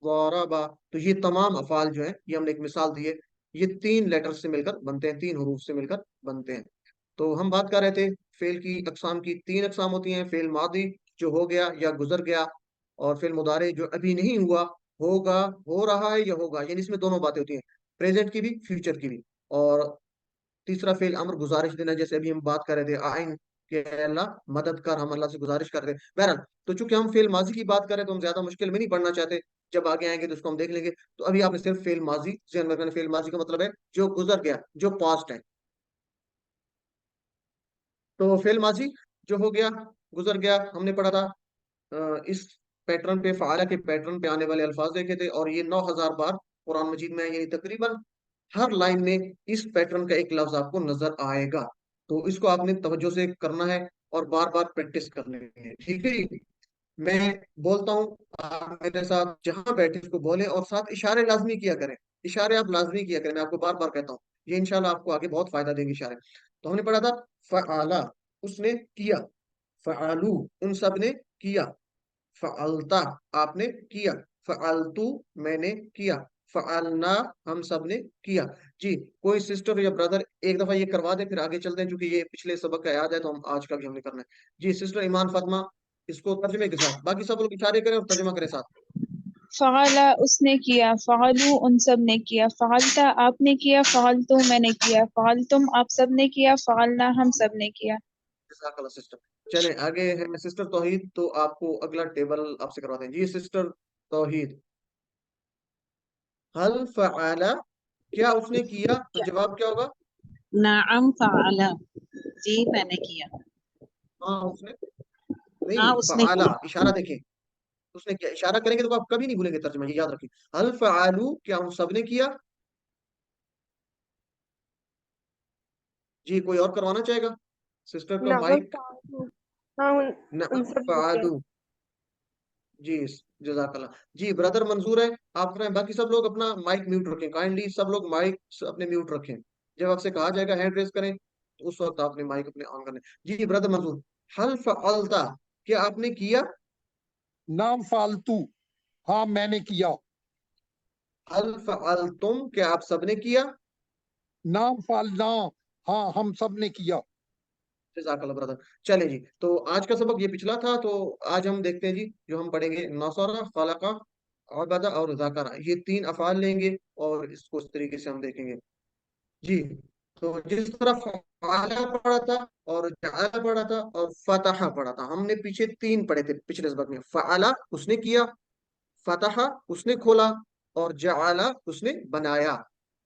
ضربہ. تو یہ تمام افعال جو ہیں، یہ ہم نے ایک مثال دی ہے، یہ 3 لیٹر سے مل کر بنتے ہیں، 3 حروف سے مل کر بنتے ہیں. تو ہم بات کر رہے تھے فعل کی اقسام کی. 3 اقسام ہوتی ہیں: فعل ماضی جو ہو گیا یا گزر گیا، اور فعل مضارع جو ابھی نہیں ہوا، ہوگا، ہو رہا ہے یا ہوگا، یعنی اس میں دونوں باتیں ہوتی ہیں، پریزنٹ کی بھی، فیوچر کی بھی. اور تیسرا فعل امر گزارش دینا، جیسے ابھی ہم بات کر رہے تھے آئین کہ اللہ مدد کر، ہم اللہ سے گزارش کر رہے ہیں. بہرحال تو چونکہ ہم فعل ماضی کی بات کر رہے ہیں تو ہم زیادہ مشکل میں نہیں پڑھنا چاہتے، جب آگے آئیں گے تو اس کو ہم دیکھ لیں گے. تو ابھی آپ نے صرف فعل ماضی ذہن میں رکھنا. فعل ماضی کا مطلب ہے جو گزر گیا، جو پاسٹ ہے. تو فعل ماضی جو ہو گیا، گزر گیا، ہم نے پڑھا تھا اس پیٹرن پہ، فعالہ کے پیٹرن پہ آنے والے الفاظ دیکھے تھے، اور یہ 9000 بار قرآن مجید میں ہے، یعنی تقریباً ہر لائن میں اس پیٹرن کا ایک لفظ آپ کو نظر آئے گا. تو اس کو آپ نے توجہ سے کرنا ہے اور بار بار پریکٹس کرنی ہے، ٹھیک ہے جی. میں بولتا ہوں، آپ میرے ساتھ جہاں بیٹھے اس کو بولیں، اور ساتھ اشارے لازمی کیا کریں. اشارے آپ لازمی کیا کریں، میں آپ کو بار بار کہتا ہوں، یہ انشاءاللہ آپ کو آگے بہت فائدہ دیں گے اشارے. تو ہم نے پڑھا تھا فعالا، اس نے کیا، فعالو ان سب نے کیا، فعلتا آپ نے کیا، فعلتو میں نے کیا، فعلنا ہم سب نے کیا. جی کوئی سسٹر یا بردر ایک دفعہ یہ کروا دے، پھر آگے چلتے ہیں، چونکہ یہ پچھلے سبق کا یاد ہے تو ہم آج کا بھی ہم نے کرنا ہے. جی سسٹر ایمان فاطمہ، اس کو ترجمے کے ساتھ، باقی سب لوگ اشارے کریں اور ترجمہ کریں ساتھ. فعل اس نے کیا، فعلوا ان سب نے کیا، فعلتا آپ نے کیا، فعلتو میں نے کیا، فعلتم آپ سب نے کیا، فعلنا ہم سب نے کیا. جزاک اللہ سسٹر. چلیں آگے ہے سسٹر توحید، تو آپ کو اگلا ٹیبل آپ سے کرواتے ہیں. جی سسٹر توحید، حل فعل، کیا اس نے کیا؟ تو جواب کیا ہوگا؟ نعم فعل، جی میں نے کیا. ہاں اس نے، ہاں نہیں اس نے فعلا، کیا. اشارہ دیکھیں، اس نے کیا، اشارہ کریں گے تو آپ کبھی نہیں بھولیں گے ترجمہ، یہ یاد رکھیں. حل فعلو، کیا ہم سب نے کیا؟ جی کوئی اور کروانا چاہے گا؟ سسٹر کا مائک. نعم فعلو، جی جزاک اللہ. جی بردر منظور ہے، آپ کریں. باقی سب لوگ اپنا مائک میوٹ رکھیں، کائنڈلی سب لوگ مائک اپنے میوٹ رکھیں. جب آپ سے کہا جائے گا ہینڈ ریز کریں تو اس وقت آپ نے مائک اپنے آن کرنے. جی بردر منظور، حل فعلتا، کیا آپ نے کیا؟ نام فالتو، ہاں میں نے کیا. حل فعلتم، کیا آپ سب نے کیا؟ نام فالنا، ہاں ہم سب نے کیا. جزاک اللہ برادر. چلے جی تو آج کا سبق یہ پچھلا تھا، تو آج ہم دیکھتے ہیں جی جو ہم پڑھیں گے نصرہ، خلقہ، عبدہ اور ذکرہ، یہ 3 افعال لیں گے اور اس کو اس طریقے سے ہم دیکھیں گے. جی تو جس طرح فعلا پڑھا تھا اور اور جعل پڑھا تھا اور فتح پڑھا تھا. ہم نے پیچھے 3 پڑھے تھے پچھلے سبق میں. فعلا اس نے کیا، فتح اس نے کھولا، اور جعل اس نے بنایا.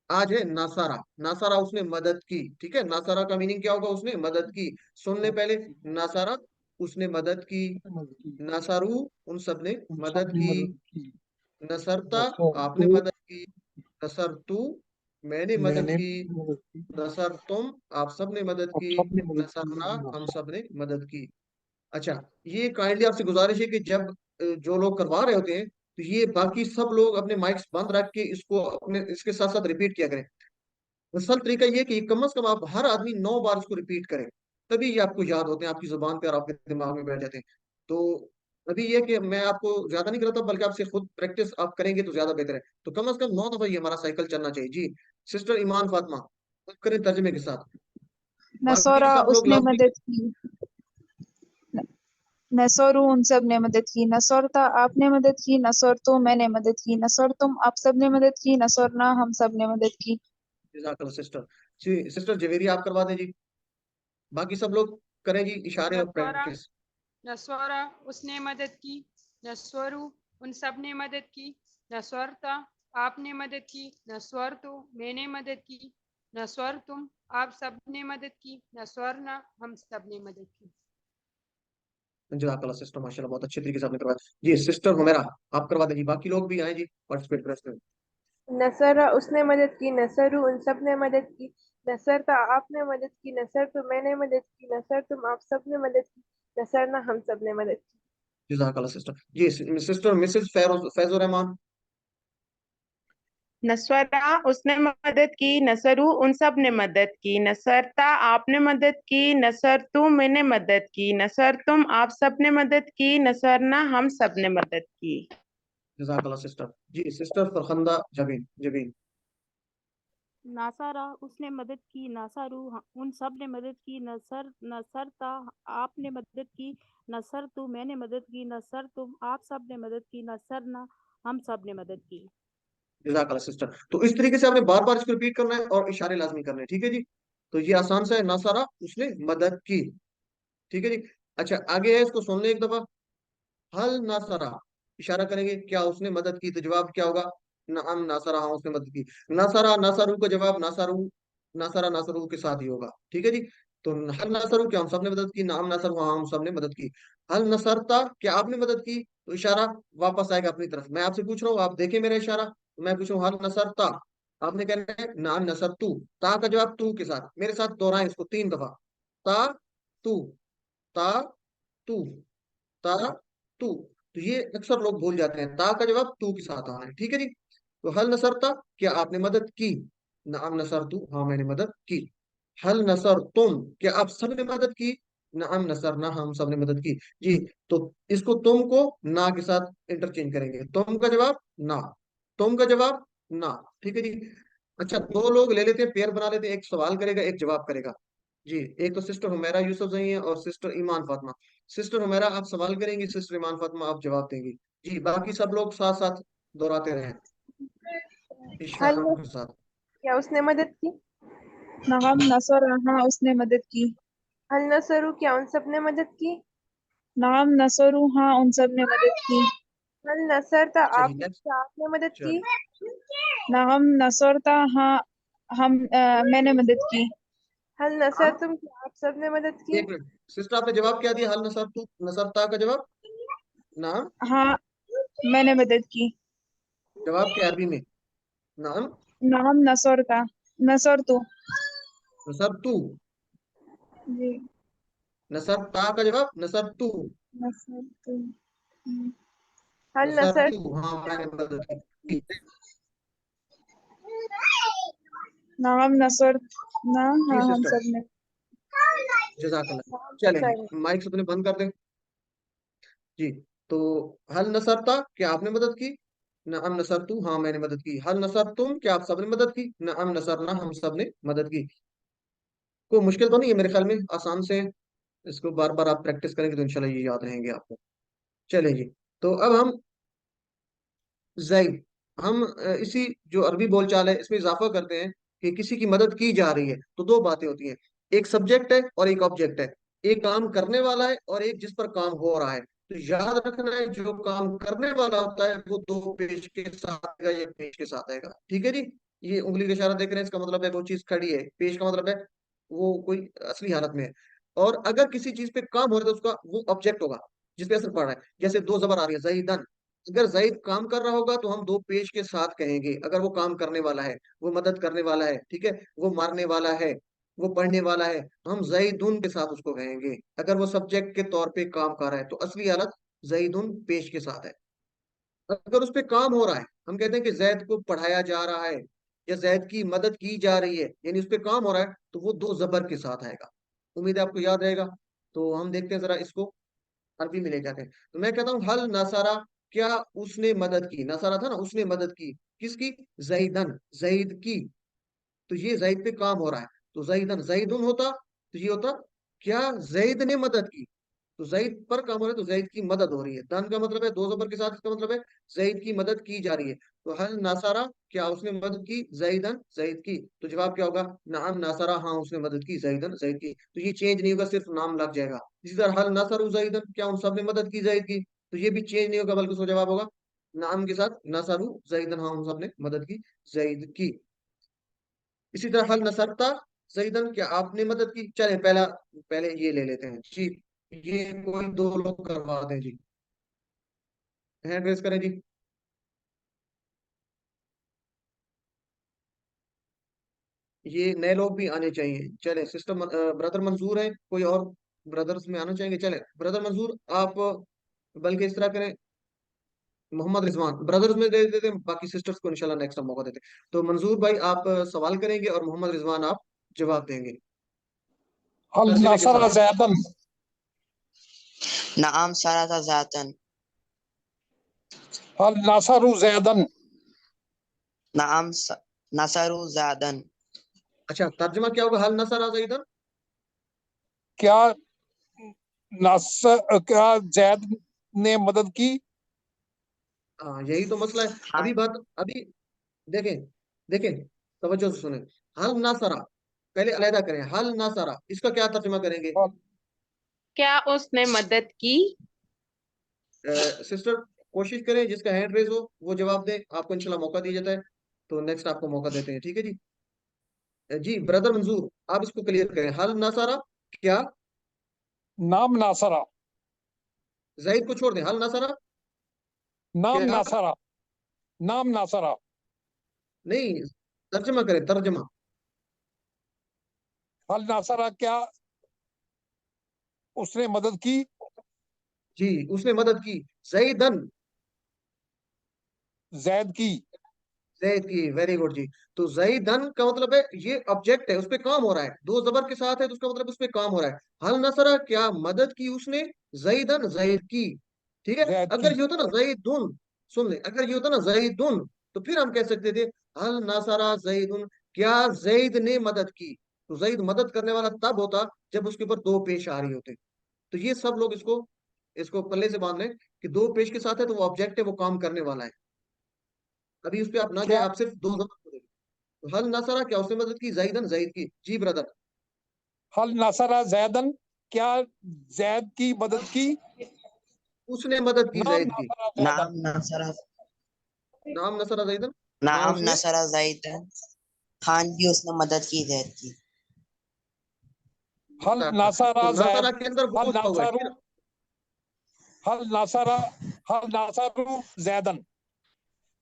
آج ہے ناصرہ. ناصرہ اس نے مدد کی. ٹھیک ہے، ناصرہ کا میننگ کیا ہوگا؟ اس نے مدد کی. سن لیں پہلے. ناصرہ اس نے مدد کی. ناصرو ان سب نے مدد کی. نصرتا آپ نے مدد کی. نصرتو میں نے مدد کی. نصر تم آپ سب نے مدد کی. نصرنا ہم سب نے مدد کی. اچھا، یہ کائنڈلی آپ سے گزارش ہے کہ جب جو لوگ کروا رہے ہوتے ہیں تو یہ باقی سب لوگ اپنے مائکس بند رکھ کے اس کو اپنے اس کے ساتھ ساتھ ریپیٹ کیا کریں. اصل طریقہ یہ کہ کم از کم آپ ہر آدمی 9 بار اس کو ریپیٹ کریں، تبھی یہ آپ کو یاد ہوتے ہیں، آپ کی زبان پہ اور آپ کے دماغ میں بیٹھ جاتے ہیں. تو ابھی یہ کہ میں آپ کو زیادہ نہیں کرتا، بلکہ آپ سے خود پریکٹس آپ کریں گے تو زیادہ بہتر ہے. تو کم از کم 9 دفعہ یہ ہمارا سائیکل چلنا چاہیے. جی سسٹر ایمان فاطمہ آپ کریں ترجمے کے ساتھ. باقی نصورہ سب اس لوگ نے لازمی مدد کی. نصورو ان سب نے مدد کی. نصورتا آپ نے مدد کی. نصورتو میں نے مدد کی. نصورتم آپ سب نے مدد کی. نصورنا ہم سب نے مدد کی. جزاک اللہ سسٹر. جی سسٹر جویری آپ کروا دیں جی. باقی سب لوگ کریں جی اشارے اور نصورہ پریکٹس. نصورہ اس نے مدد کی. نصورو ان سب نے مدد کی. نصورتا آپ نے مدد کی. نصورتو میں نے مدد کی. نصورتم آپ سب نے مدد کی. نصورنا ہم سب نے مدد کی. جزاک اللہ سسٹر، ماشاء اللہ بہت اچھے طریقے سے آپ نے کروایا. جی سسٹر ہمیرا آپ کروا دیں جی. باقی لوگ بھی آئیں جی پارٹیسپیٹ کریں. نصرہ اس نے مدد کی. نصرو ان سب نے مدد کی. نصرتا آپ نے مدد کی. نصرتو میں نے مدد کی. نصرتم آپ سب نے مدد کی. نصرنا ہم سب نے مدد کی. جزاک اللہ سسٹر. جی سسٹر مسز فیض الرحمان. نصورہ اس نے مدد کی. نصرو ان سب نے مدد کی. نصرتا آپ نے مدد کی. نصرتو میں نے مدد کی. نصرتم آپ سب نے مدد کی. نصرنا ہم سب نے مدد کی. جزاک اللہ سسٹر. جی سسٹر فرخندہ جبین. ناصرہ اس نے مدد کی. ناصرو ان سب نے مدد کی. نصرتا آپ نے مدد کی. نصرتو میں نے مدد کی. نصرتم آپ سب نے مدد کی. نصرنا ہم سب نے مدد کی. جزاک اللہ سسٹر. تو اس طریقے سے آپ نے بار بار اس کو ریپیٹ کرنا ہے اور اشارے لازمی کرنے ہیں. ٹھیک ہے جی. تو یہ آسان سا ہے. ناصرہ اس نے مدد کی. ٹھیک ہے جی. اچھا آگے ہے، اس کو سن لیں ایک دفعہ. حل ناصرہ اشارہ کریں گے کیا اس نے مدد کی، تو جواب کیا ہوگا؟ نعم ناصرہ ہاں اس نے مدد کی. ناصرہ ناصرو کا جواب ناصرہ ناصرو کے ساتھ ہی ہوگا. ٹھیک ہے جی. تو حل ناصرو کیا ہم سب نے مدد کی. نعم ناصر ہاں ہم سب نے مدد کی. حل نصرتا کیا آپ نے مدد کی، تو اشارہ واپس آئے گا اپنی طرف. میں آپ سے پوچھ رہا ہوں، آپ دیکھیں میرا اشارہ، میں پوچھ رہا ہوں حل نصرتا، آپ نے کہنا ہے نعم نصرتو. تا کا جواب تو کے ساتھ. میرے ساتھ دوہرائیں اس کو 3 دفعہ. تا تو تا تو تا تو. تو یہ اکثر لوگ بھول جاتے ہیں، تا کا جواب تو کے ساتھ آنا ہے. ٹھیک ہے جی. تو حل نصرتا کیا آپ نے مدد کی. نعم نصرتو ہاں میں نے مدد کی. حل نصر تم کیا آپ سب نے مدد کی. نعم نصرنا ہم سب نے مدد کی. جی تو اس کو تم کو نا کے ساتھ انٹرچینج کریں گے. تم کا جواب نا، تم کا جواب نا. ٹھیک ہے جی. اچھا 2 لوگ لے لیتے ہیں، پیئر بنا لیتے ہیں، ایک سوال کرے گا ایک جواب کرے گا. جی ایک تو سسٹر حمیرہ یوسف زئی ہیں اور سسٹر ایمان فاطمہ. سسٹر حمیرہ آپ سوال کریں گی، سسٹر ایمان فاطمہ آپ جواب دیں گی. جی باقی سب لوگ ساتھ ساتھ دہراتے رہیں حل اشاروں کے ساتھ. کیا اس نے مدد کی. نعم نصورہ ہاں اس نے مدد کی. حل نصرو کیا ان سب نے مدد کی. نعم نصرو ہاں ان سب نے مدد کی. حل نصرتا اچھا جی نیکسٹ. کیا آپ نے مدد کی. نعم نصرتا ہاں میں نے مدد کی. حل نصرتم کیا آپ سب نے مدد کی. ایک منٹ سسٹر آپ نے جواب کیا دیا. حل نصرتا کا جواب نعم. ہاں میں نے مدد کی. جواب کیا عربی میں؟ نعم نعم نصرتو. نصرتو. جی نصرتا کا جواب نصرتو. نصرتو. حل نصرتو نصرتم ہاں میں نے مدد کی. نعم نصرنا جی ہاں ہم سسٹر سب نے. جزاک اللہ. چلیں جی مائک اپنے بند کر دیں. جی تو حل نصرتا کیا آپ نے مدد کی. نعم نصرتو ہاں میں نے مدد کی. حل نصرتم کیا آپ سب نے مدد کی. نعم نصرنا ہم سب نے مدد کی. کوئی مشکل تو نہیں ہے میرے خیال میں، آسان سے. اس کو بار بار آپ پریکٹس کریں گے تو انشاءاللہ یہ یاد رہیں گے آپ کو. چلیں جی تو اب ہم زید ہم اسی جو عربی بول چال ہے اس میں اضافہ کرتے ہیں کہ کسی کی مدد کی جا رہی ہے تو 2 باتیں ہوتی ہیں. एक सब्जेक्ट है और एक ऑब्जेक्ट है, एक काम करने वाला है और एक जिस पर काम हो रहा है। तो याद रखना है जो काम करने वाला होता है वो दो पेश के साथ आएगा या पेश के साथ आएगा, ठीक है जी। ये उंगली का इशारा देख रहे हैं, इसका मतलब है वो चीज खड़ी है, पेश का मतलब है वो कोई असली हालत में है। और अगर किसी चीज पे काम हो रहा है तो उसका वो ऑब्जेक्ट होगा जिसपे असर पड़ रहा है। जैसे दो जबर आ रही है, ज़ैदन, अगर जैद काम कर रहा होगा तो हम दो पेश के साथ कहेंगे, अगर वो काम करने वाला है, वो मदद करने वाला है, ठीक है, वो मारने वाला है, वो पढ़ने वाला है, तो हम ज़ैदुन के साथ उसको कहेंगे। अगर वो सब्जेक्ट के तौर पे काम कर रहा है तो असली हालत ज़ैदुन पेश के साथ है। अगर उस पे काम हो रहा है, हम कहते हैं कि जैद को पढ़ाया जा रहा है या जैद की मदद की जा रही है, यानी उस पे काम हो रहा है, तो वो दो जबर के साथ आएगा। उम्मीद है आपको याद रहेगा। तो हम देखते हैं जरा इसको अरबी में ले जाते हैं। तो मैं कहता हूँ हल नसारा, क्या उसने मदद की, नसारा था ना, उसने मदद की, किसकी, जैदन, जैद की। तो ये जैद पे काम हो रहा है, तो जैदन, जैदुन होता तो ये होता क्या जैद ने मदद की। तो जैद पर काम हो रहा है तो जैद की मदद हो रही है, दन का मतलब है दो जबर के साथ, इसका मतलब है जैद की मदद की जा रही है। तो हल नासारा, क्या उसने मदद की, जैदन, जैद की। तो जवाब क्या होगा, नाम नासारा, हाँ उसने मदद की, जैदन, जैद की। तो ये चेंज नहीं होगा, सिर्फ नाम लग जाएगा। इसी तरह हल नासरू जैदन, क्या उन सब ने मदद की जैद की। तो ये भी चेंज नहीं होगा, बल्कि उसका जवाब होगा नाम के साथ नासरू जैदन, हाँ उन सब ने मदद की जैद की। इसी तरह हल नसरता जैदन, क्या आपने मदद की। चले पहला, पहले ये ले लेते हैं जी, ये कोई दो लोग करवा दें जी, हैंड रेस करें जी। ये नए लोग भी आने चाहिए। चले सिस्टर ब्रदर मंजूर है, कोई और ब्रदर्स में आना चाहेंगे। चले ब्रदर मंजूर आप, बल्कि इस तरह करें, मोहम्मद रिजवान ब्रदर्स में दे देते हैं, बाकी सिस्टर्स को इंशाल्लाह नेक्स्ट टाइम मौका देते हैं। तो मंजूर भाई आप सवाल करेंगे और मोहम्मद रिजवान आप जवाब देंगे हल तर्जमे के नसरा साथ। जैदन, नआम सरता जातन, हल नसरू जैदन, नआम नसरु जादन, अच्छा, तर्जमा क्या होगा हल नसरा जैदन। क्या नस क्या जैद ने मदद की। हाँ यही तो मसला है। हाँ अभी बात, अभी देखें, देखें, तवज्जो से सुने। हल नासरा, पहले अलहदा करें, हल नासरा इसका क्या तर्जुमा करेंगे। हल क्या उसने मदद की। सिस्टर कोशिश करें जिसका हैंड रेज हो वो जवाब दे, आपको इंशाल्लाह मौका दिया जाता है। तो नेक्स्ट आपको मौका देते हैं, ठीक है जी। जी ब्रदर मंजूर, आप इसको क्लियर करें, हल नासरा, क्या नाम नासरा, जैद को छोड़ दें, हल नासरा नाम क्या, नासरा, नाम नासरा, नहीं, तर्जमा करें, तर्जमा। हल नासरा, क्या उसने मदद की। जी उसने मदद की, जैदन, जैद की, जैद की, वेरी गुड जी। तो जैदन का मतलब है ये ऑब्जेक्ट है, उस पे काम हो रहा है, दो जबर के साथ है तो उसका मतलब उस पे काम हो रहा है। हल नसरा, क्या मदद की उसने, जैदन, जैद की, ठीक है। जैद अगर की, ये होता ना जैदुन, सुन ले, अगर ये होता ना जैदुन, तो फिर हम कह सकते थे हल नसरा जैदुन, क्या जैद ने मदद की। तो जैद मदद करने वाला तब होता जब उसके ऊपर दो पेश आ रही होते। तो ये सब लोग इसको इसको पल्ले से बांध लें कि दो पेश के साथ है तो वो ऑब्जेक्ट है, वो काम करने वाला है। अभी उस पे आप ना जाए, क्या आप सिर्फ दो जबर को देखिए। हल नसरा, क्या उसने मदद की, जैदन, जैद की। जी ब्रदर, हल नसरा जैदन, क्या जैद की मदद की। उसने मदद की नाम जैद की। नसरा जैदन, नाम नसरा, नाम नसरा जैदन, हाँ नाम उसने। नसरा जातन, हाँ जी उसने मदद की जैद की। हल तो नसरा नसरा जैद, के अंदर वो हल छुपा हुआ है, ठीक नसरू, है ना। हल नसरा, हल नसरू जैदन,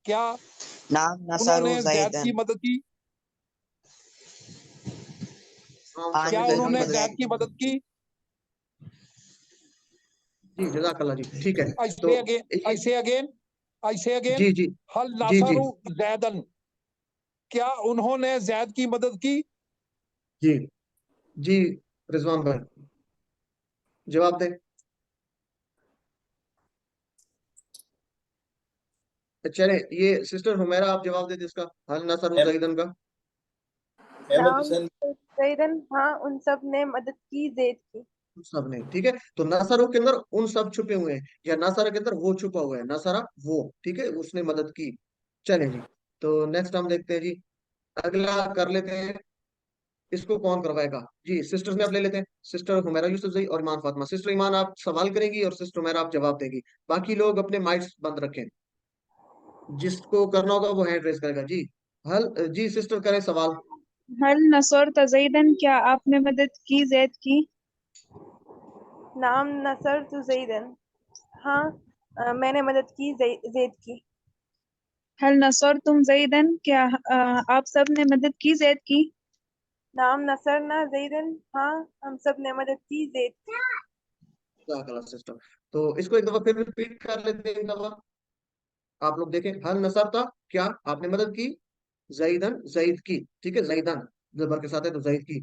क्या नाम नसरु उन्होंने जैद की जातन, मदद की। हाँ उन हाँ सब क्या ने जी जैद की उन्होंने उन्होंने मदद जैद जैद की। की की मदद मदद की। की। जी जजाकल्ला जी, ठीक है। I तो say again, I ये, say again, I say again, जी जी, हल जी जी, नासरू जैदन, क्या उन्होंने जैद की मदद की। जी जी, रिजवान भाई जवाब दें। चले ये सिस्टर हुमैरा आप जवाब दे दे इसका, हल नसर जैदन का। नाम जैदन, हाँ उन सब ने मदद की जैद की। उन सब ने, ठीक है। तो नसर के अंदर उन सब छुपे हुए हैं, या नसर के अंदर वो छुपा हुआ है, नसरा वो, ठीक है, उसने मदद की। चले जी, तो नेक्स्ट हम देखते हैं जी, अगला कर लेते हैं। اس کو کون کروائے گا؟ جی سسٹرز میں آپ لے لیتے ہیں، سسٹر حمیرہ یوسف زئی اور ایمان فاطمہ. سسٹر ایمان آپ سوال کریں گی اور سسٹر حمیرہ آپ جواب دے گی. باقی لوگ اپنے مائکس بند رکھیں، جس کو کرنا ہوگا وہ ہینڈ ریز کرے گا. جی سسٹر کریں سوال. هل نصرت زیدا، کیا آپ نے مدد کی زید کی؟ نعم نصرت زیدن، ہاں میں نے مدد کی زید کی. هل نصرتم زیدا، کیا آپ سب نے مدد کی زید کی؟ نعم نصرنا زیدن، ہاں ہم سب نے مدد کی زید کی. جزاک اللہ سسٹر. تو اس کو ایک دفعہ پھر ریپیٹ کر لیتے ہیں ایک دفعہ. آپ لوگ دیکھیں، حل نصرتا کیا آپ نے مدد کی، زیدن زید کی، ٹھیک ہے زیدن زبر کے ساتھ ہے تو زید کی.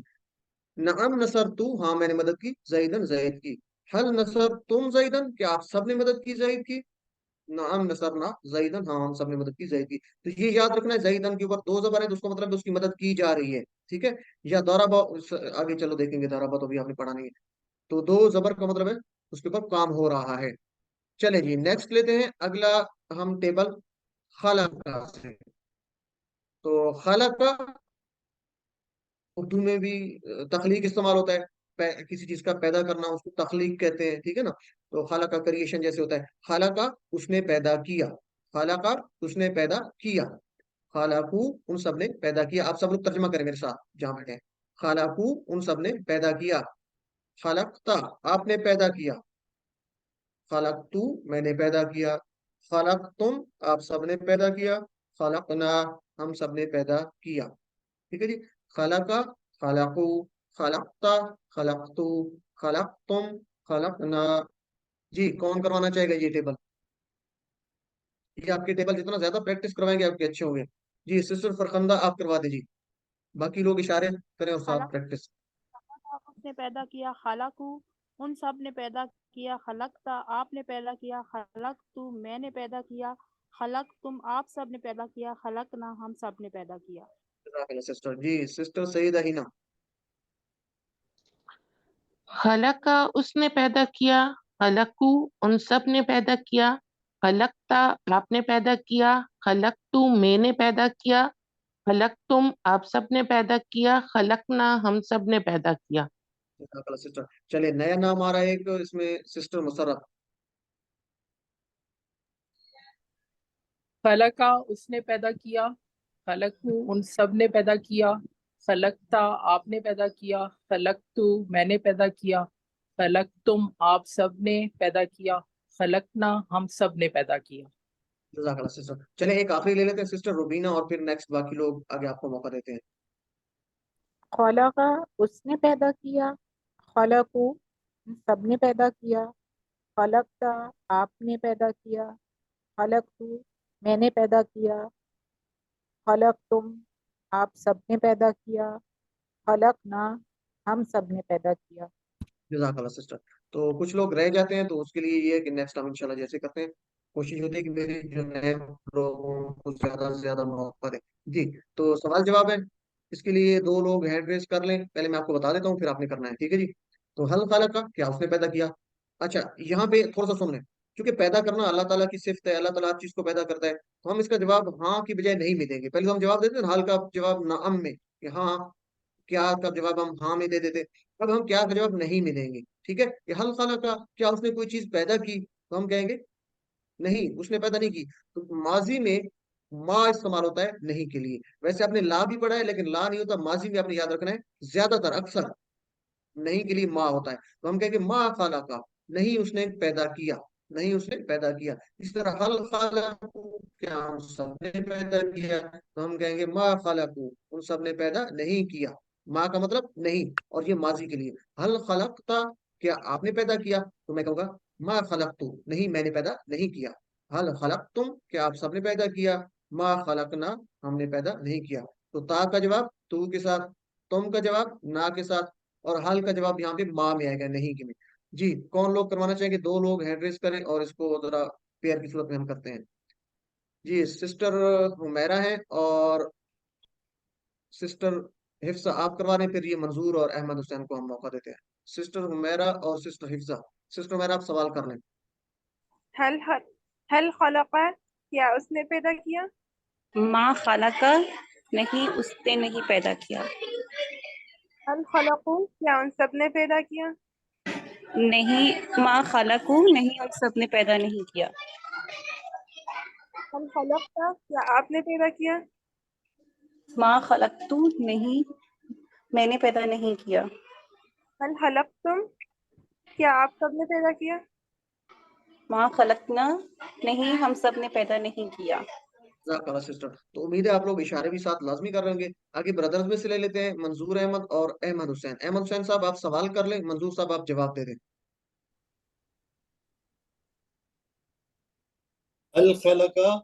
نعم نصرتو ہاں میں نے مدد کی، زیدن زید کی. حل نصرتم زیدن کیا آپ سب نے مدد کی زید کی، نعم نصرنا زیدن ہاں ہم سب نے مدد کی زید کی. تو یہ یاد رکھنا ہے زیدن کے اوپر دو زبر ہے تو اس کو مطلب اس کی مدد کی جا رہی ہے، ٹھیک ہے. یا دورہ آگے چلو دیکھیں گے، دورہ تو بھی آپ نے پڑھا نہیں ہے. تو دو زبر کا مطلب ہے اس کے اوپر کام ہو رہا ہے. چلے جی نیکسٹ لیتے ہیں اگلا ہم ٹیبل خلق کا سے. تو خلق کا اردو میں بھی تخلیق استعمال ہوتا ہے، کسی چیز کا پیدا کرنا اس کو تخلیق کہتے ہیں، ٹھیک ہے نا. تو خلق کا کریشن جیسے ہوتا ہے، خلق کا اس نے پیدا کیا، خلق کا اس نے پیدا کیا، خالقو ان سب نے پیدا کیا. آپ سب لوگ ترجمہ کریں میرے ساتھ جہاں بیٹھے. خالقو ان سب نے پیدا کیا، خلقتا آپ نے پیدا کیا، خلقتو میں نے پیدا کیا، خلقتم آپ سب نے پیدا کیا، خلقنا ہم سب نے پیدا کیا. ٹھیک ہے جی. خلقا خلقو خلقتا خلقتو خلقتم خلقنا. جی کون کروانا چاہے گا یہ ٹیبل؟ یہ آپ کے ٹیبل جتنا زیادہ پریکٹس کروائیں گے آپ کے اچھے ہوں گے. جی سسٹر فرخندہ آپ کروا دیجیے، باقی لوگ اشارے کریں اور ساتھ خلق پریکٹس. اس نے پیدا کیا، خلقو ان سب نے پیدا کیا، خلقتا آپ نے پیدا کیا، خلقتو میں نے پیدا کیا، خلق تم آپ سب نے پیدا کیا، خلقنا ہم سب نے پیدا کیا. سسٹر جی سسٹر سعیدہ ہینا. خلقا اس نے پیدا کیا، خلقو ان سب نے پیدا کیا، خلقتا آپ نے پیدا کیا، خلقتو میں نے پیدا کیا، خلقتم آپ سب نے پیدا کیا، خلقنا ہم سب نے پیدا کیا. سسٹر چلے نیا نام آ رہا ہے ایک اس میں، سسٹر مسرت. خلقا اس نے پیدا کیا، خلقو ان سب نے پیدا کیا، خلقتا آپ نے پیدا کیا، خلقتو میں نے پیدا کیا، خلقتم آپ سب نے پیدا کیا، خلقنا ہم سب نے پیدا کیا. جزاک اللہ سسٹر. چلے ایک آخری لے لیتے ہیں سسٹر روبینہ اور پھر نیکسٹ باقی لوگ آگے آپ کو موقع دیتے ہیں. خلق اس نے پیدا کیا، خلقو سب نے پیدا کیا، خلقتا آپ نے پیدا کیا، خلقتو میں نے پیدا کیا، خلقتم آپ سب نے پیدا کیا، خلقنا ہم سب نے پیدا کیا. جزاک اللہ سسٹر. تو کچھ لوگ رہ جاتے ہیں تو اس کے لیے یہ ہے کہ نیکسٹ ٹائم انشاءاللہ جیسے کرتے ہیں کوشش ہوتی ہے کہ میرے جو نئے لوگوں کو زیادہ سے زیادہ موقع دیں. جی تو سوال جواب ہے، اس کے لیے دو لوگ ہینڈ ریز کر لیں. پہلے میں آپ کو بتا دیتا ہوں پھر آپ نے کرنا ہے، ٹھیک ہے جی. تو حل خالق کا کیا اس نے پیدا کیا. اچھا یہاں پہ تھوڑا سا سن لیں، کیونکہ پیدا کرنا اللہ تعالیٰ کی صفت ہے، اللہ تعالیٰ ہر چیز کو پیدا کرتا ہے. تو ہم اس کا جواب ہاں کی بجائے نہیں میں دیں گے. پہلے تو ہم جواب دیتے ہیں حل کا جواب نعم میں کہ ہاں، کیا کا جواب ہم ہاں میں دے دیتے. اب ہم کیا کا جواب نہیں میں دیں گے، ٹھیک ہے. یہ حل خالق کا کیا اس نے کوئی چیز پیدا کی، تو ہم کہیں گے نہیں اس نے پیدا نہیں کی. تو ماضی میں ما استعمال ہوتا ہے نہیں کے لیے. ویسے آپ نے لا بھی پڑھا ہے لیکن لا نہیں ہوتا، ماضی میں آپ نے یاد رکھنا ہے زیادہ تر اکثر نہیں کے لیے ما ہوتا ہے. تو ہم کہیں گے ما خالق کا نہیں اس نے پیدا کیا، نہیں اس نے پیدا کیا. اس طرح حل خالق کیا ہم سب نے پیدا کیا، تو ہم کہیں گے ما خالق ان سب نے پیدا نہیں کیا. ما کا مطلب نہیں اور یہ ماضی کے لیے. حل خلقتا کیا آپ نے پیدا کیا، تو میں کہوں گا ما خلقتو نہیں میں نے پیدا نہیں کیا. حل خلقتم کیا آپ سب نے پیدا کیا، ما خلقنا ہم نے پیدا نہیں کیا. تو تا کا جواب تو کے ساتھ، تم کا جواب نا کے ساتھ، اور حل کا جواب یہاں پہ ما میں آئے گا نہیں کے میں. جی کون لوگ کروانا چاہیں گے؟ دو لوگ ہینڈ ریز کریں اور اس کو ذرا پیئر کی صورت میں ہم کرتے ہیں. جی سسٹر حمیرہ ہیں اور سسٹر حفصہ آپ کروا رہے ہیں، پھر یہ منظور اور احمد حسین کو ہم موقع دیتے ہیں. سسٹر حمیرہ اور سسٹر حفصہ. سسٹر حمیرہ آپ سوال کر لیں. حل خلق کیا اس نے پیدا کیا، ما خلق نہیں اس نے نہیں پیدا کیا. हल खलकू, क्या उन सब ने पैदा किया? नहीं, माँ खलकू, नहीं हम सब ने पैदा नहीं किया। हल खलकता, क्या आपने पैदा किया? माँ खलकतू, नहीं मैंने पैदा नहीं किया। हल खलकतुम, क्या आप सब ने पैदा किया? माँ खलकना, नहीं हम सब ने पैदा नहीं किया। जज़ाकल्लाह सिस्टर। तो उम्मीद है आप लोग इशारे भी साथ लाजमी कर रहे होंगे। आगे ब्रदर्स में से ले लेते हैं, मंजूर अहमद और अहमद हुसैन। अहमद हुसैन साहब आप सवाल कर लें, मंजूर साहब आप जवाब दे दें। अल खलका,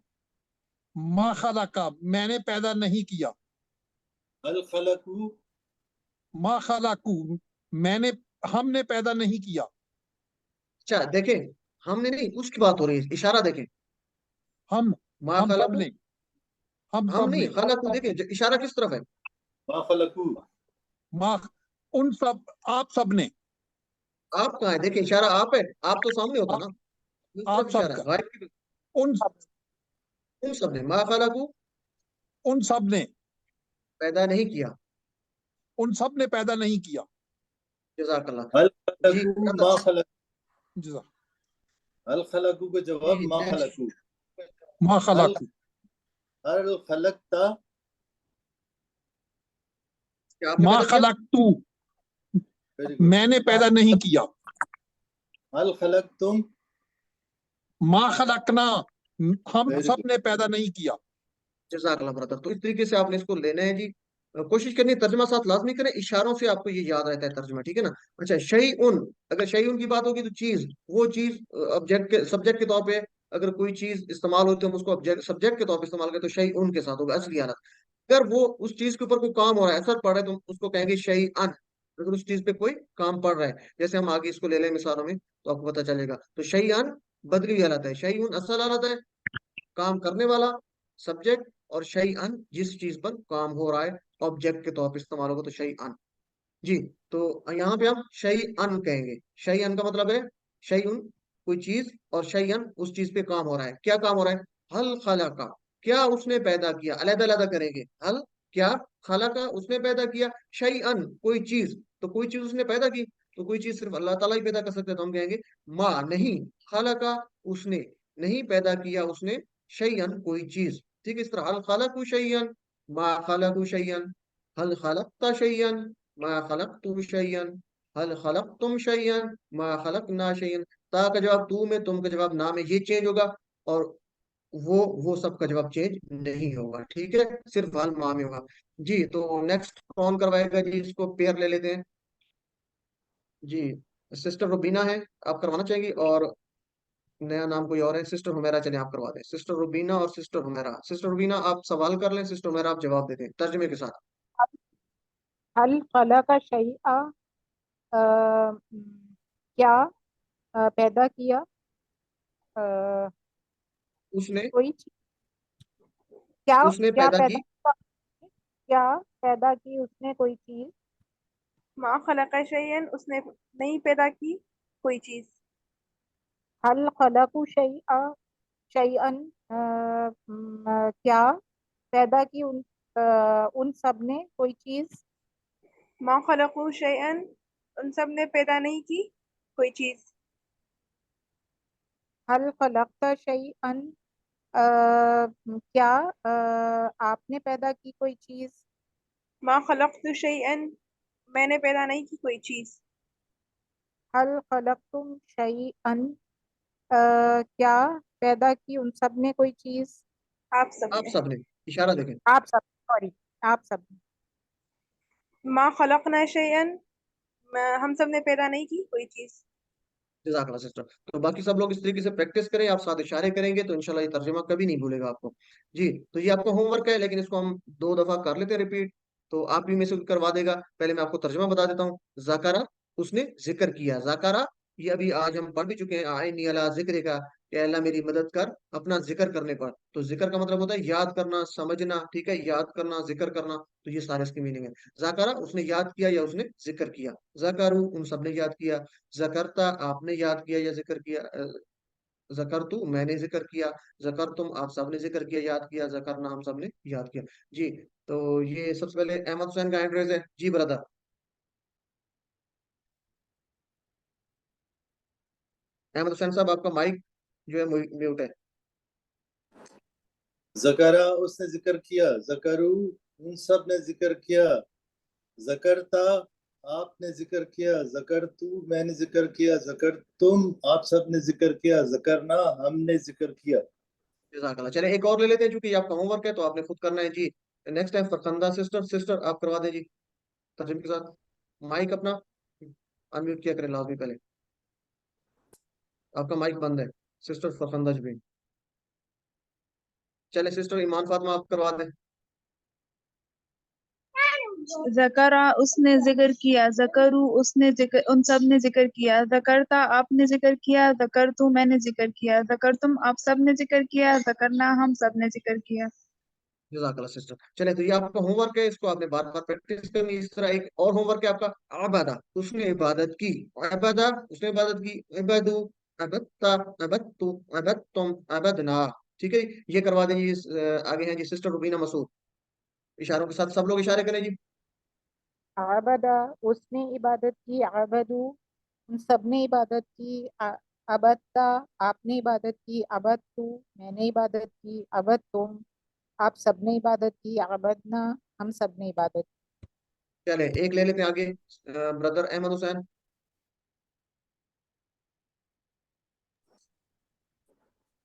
मा खलका, मैंने पैदा नहीं किया। अल खलकू, मा खलकू, मैंने हमने पैदा नहीं किया। अच्छा देखें, हमने नहीं, उसकी बात हो रही है, इशारा देखें। हम मा सब खलकू, ने, हम हम सब नहीं, ने, खलकू देखें, इशारा किस तरफ है? मा खलकू, मा उन सब, आप सब ने, आप कहाँ है? देखिए इशारा आप है, आप तो सामने होता ना, उस आप तरफ सब इशारा है, का, गायब की तरफ। उन उन सब ने मा खलकू उन सब ने, पैदा नहीं किया। उन सब ने पैदा नहीं किया। जज़ाकल्लाह। अल जी खलकू, मा ब्रदर, खलक, जज़ा अल खलकू का जवाब जी मा नेक्स्ट। खलकू। मा अल खलकू, अल खलकता, क्या आपने मा पैदा किया? खलकतू, वेरी गुड। मैंने पैदा नहीं किया। अल खलकतुम, मा खलकना, हम वेरी सब गुड। ने पैदा नहीं किया। जज़ाकल्लाह ब्रदर। तो इस तरीके से आपने इसको लेना है जी। कोशिश करनी है तर्जमा साथ लाजमी करें, इशारों से आपको ये याद रहता है तर्जमा, ठीक है ना। अच्छा, शई उन, अगर शई उन की बात होगी तो चीज, वो चीज ऑब्जेक्ट के सब्जेक्ट के तौर पे अगर कोई चीज इस्तेमाल होती है, हम उसको ऑब्जेक्ट सब्जेक्ट के तौर पे इस्तेमाल करते तो शई उन के साथ होगा असली हालत। अगर वो उस चीज के ऊपर कोई काम हो रहा है, असर पड़ रहा है, तो उसको कहेंगे शई अन। अगर उस चीज पे कोई काम पड़ रहा है, जैसे हम आगे इसको ले लें मिसालों में तो आपको पता चलेगा। तो शई अन बदली हुई हालत है, शई उन असल हालत है, काम करने वाला सब्जेक्ट, और शई अन जिस चीज पर काम हो रहा है ऑब्जेक्ट के तौर पर इस्तेमाल होगा तो शई अन। जी, तो यहाँ पे हम शई अन कहेंगे। शई अन का मतलब है शई उन, कोई चीज, और शई अन उस चीज पे काम हो रहा है। क्या काम हो रहा है? हल खला का, क्या उसने पैदा किया, अलग अलग करेंगे। हल, क्या, खला का उसने पैदा किया, शई अन कोई चीज, तो कोई चीज उसने पैदा की, तो कोई चीज सिर्फ अल्लाह ताला ही पैदा कर सकते हैं, तो हम कहेंगे माँ नहीं, खला का उसने, नहीं पैदा किया उसने, शैयन कोई चीज। ठीक है, इस तरह हल खलकू शैयन, मा खलकू शैयन, हल खलकता शैयन, मा खलकतु शैयन, हल खलकतुम शैयन, मा खलकना शैयन। ता का जवाब तू में, तुम का जवाब ना में, ये चेंज होगा, और वो सब का जवाब चेंज नहीं होगा। ठीक है, सिर्फ हल मा में होगा। जी, तो नेक्स्ट कौन करवाएगा जी? इसको पेयर ले लेते हैं जी। सिस्टर रुबीना है, आप करवाना चाहेंगी, और नया नाम कोई और है, सिस्टर हुमेरा। चलिए आप करवा दें, सिस्टर रुबीना और सिस्टर हुमेरा। सिस्टर रुबीना आप सवाल कर लें, सिस्टर हुमेरा आप जवाब दे दें तर्जमे के साथ। हल खलका शैआ, क्या पैदा किया उसने कोई चीज? क्या उसने क्या पैदा पैदा की, किया? क्या पैदा की उसने कोई चीज? मा खलका शैयन, उसने नहीं पैदा की कोई चीज। हल खलकू शैआ, शैअन, क्या पैदा की उन सब ने कोई चीज? मा खलकू शैयन, उन सब ने पैदा नहीं की कोई चीज। हल खलकता शैअन, क्या आपने पैदा की कोई चीज? मा खलकतु शैयन, मैंने पैदा नहीं की कोई चीज। हल खलकतुम शैअन, क्या पैदा की उन सब ने कोई चीज? आप सब आप ने। सबने, इशारा देखें। आप सब, सॉरी, आप सब ने। मा खलकना शैयन, हम सब ने पैदा नहीं की कोई चीज। जज़ाकल्लाह सिस्टर। तो बाकी सब लोग इस तरीके से प्रैक्टिस करें, आप साथ इशारे करेंगे तो इंशाल्लाह ये तर्जुमा कभी नहीं भूलेगा आपको। जी, तो ये आपका होमवर्क है, लेकिन इसको हम 2 दफा कर लेते हैं रिपीट, तो आप भी में से करवा देगा। पहले मैं आपको तर्जुमा बता देता हूँ। ज़ाकरा, उसने जिक्र किया। ज़ाकरा, ये अभी आज हम पढ़ भी चुके हैं, आइनी अला जिक्र का, कि अल्लाह मेरी मदद कर अपना जिक्र करने पर। तो जिक्र का मतलब होता है याद करना, समझना, ठीक है, याद करना, जिक्र करना, तो ये सारे इसकी मीनिंग है। ज़ाकरा, उसने याद किया या उसने जिक्र किया। ज़ाकरू, उन सब ने याद किया। ज़करता, आपने याद किया या जिक्र किया। ज़करतु, मैंने जिक्र किया। ज़करतुम, आप सबने जिक्र किया, याद किया। ज़करना, हम सबने याद किया। जी, तो ये सबसे पहले अहमद हुसैन का हैंड रेज है जी ब्रदर। अहमद हुसैन साहब आपका माइक जो है म्यूट है। ज़करा उसने जिक्र किया, ज़करू उन सब ने जिक्र किया, ज़करता आपने जिक्र किया, ज़करतू मैंने जिक्र किया, ज़करतुम आप सब ने जिक्र किया, ज़करना हमने जिक्र किया। जज़ाकल्लाह। चले एक और ले लेते हैं, क्योंकि आपका होमवर्क है तो आपने खुद करना है जी। नेक्स्ट टाइम फरखंदा सिस्टर आप करवा दें जी तर्जुमे के साथ। माइक अपना अनम्यूट किया करें लाजमी पहले, आपका माइक बंद है सिस्टर फरखंदा जी भी। चले सिस्टर ईमान फातिमा आप करवा दें। ज़करा उसने जिक्र किया, ज़करू उसने जिक्र उन सब ने जिक्र किया, ज़करता आपने जिक्र किया, ज़करतु मैंने जिक्र किया, ज़करतुम आप सब ने जिक्र किया, ज़करना हम सब ने जिक्र किया। जज़ाकल्लाह सिस्टर। चले तो ये आपका होमवर्क है, इसको आपने बार बार प्रैक्टिस करनी है। इस तरह एक और होमवर्क है आपका, आबादा उसने इबादत की, आबादा उसने इबादत की, इबादू अबदता अबदतु अबदतुम अबदना। ठीक है, ये करवा दें जी। आगे हैं जी सिस्टर रुबीना मसूद, इशारों के साथ सब लोग इशारे करें जी। आबदा उसने इबादत की, आबदू उन सब ने इबादत की, अबत्ता आपने इबादत की, अबत्तु मैंने इबादत की, अबत्तुम आप सब ने इबादत की, अबदना हम सब ने इबादत की। चले एक ले लेते हैं आगे, ब्रदर अहमद हुसैन।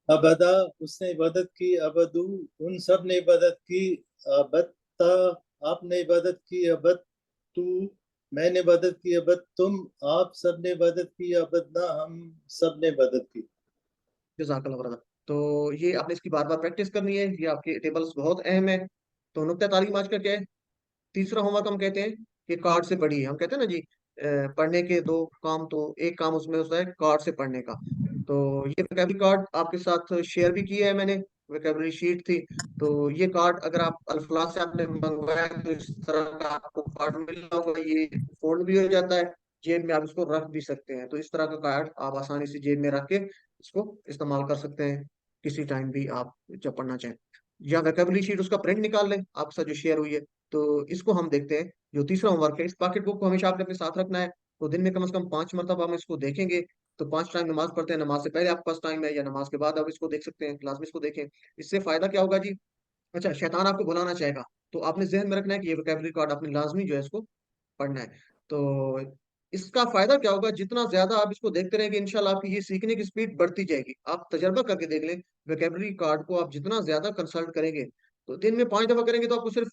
अबदा उसने इबादत की, अबदू उन सब ने इबादत की, अबत्ता आपने इबादत की, अबत्तू मैंने इबादत की, अबत्तुम आप सब ने इबादत की, अबदना हम सब ने इबादत की। जज़ाकल्लाह ब्रदर। तो ये आपने इसकी बार बार प्रैक्टिस करनी है, ये आपके टेबल्स बहुत अहम है। तो नुक्ता तालीम आज का क्या है? तीसरा होमवर्क हम कहते हैं कि कार्ड से पढ़िए। हम कहते हैं ना जी, पढ़ने के दो काम, तो एक काम उसमें होता है कार्ड से पढ़ने का। तो ये वोकेबलरी कार्ड आपके साथ शेयर भी किया है मैंने, वोकेबलरी शीट थी। तो ये कार्ड अगर आप अल्फलाज से आपने मंगवाया तो इस तरह का आपको कार्ड मिल रहा होगा, ये फोल्ड भी हो जाता है, जेब में आप इसको रख भी सकते हैं। तो इस तरह का कार्ड आप आसानी से जेब में रख के इसको इस्तेमाल कर सकते हैं किसी टाइम भी आप जब पढ़ना चाहें। या वोकेबलरी शीट उसका प्रिंट निकाल लें आपके साथ जो शेयर हुई है। तो इसको हम देखते हैं, जो तीसरा होमवर्क है। इस पॉकेट बुक को हमेशा आपने अपने साथ रखना है। तो दिन में कम से कम 5 मरतबा हम इसको देखेंगे। तो 5 टाइम नमाज पढ़ते हैं, नमाज से पहले आपके पास टाइम है या नमाज के बाद आप इसको देख सकते हैं, लाजमी इसको देखें। इससे फायदा क्या होगा जी? अच्छा, शैतान आपको भुलाना चाहेगा, तो आपने जहन में रखना है कि ये वोकेबलरी कार्ड आपने लाजमी जो है इसको पढ़ना है। तो इसका फायदा क्या होगा? जितना ज्यादा आप इसको देखते रहेंगे इंशाल्लाह आपकी ये सीखने की स्पीड बढ़ती जाएगी। आप तजर्बा करके देख लें, वोकेबलरी कार्ड को आप जितना ज्यादा कंसल्ट करेंगे, तो दिन में 5 दफा करेंगे तो आपको सिर्फ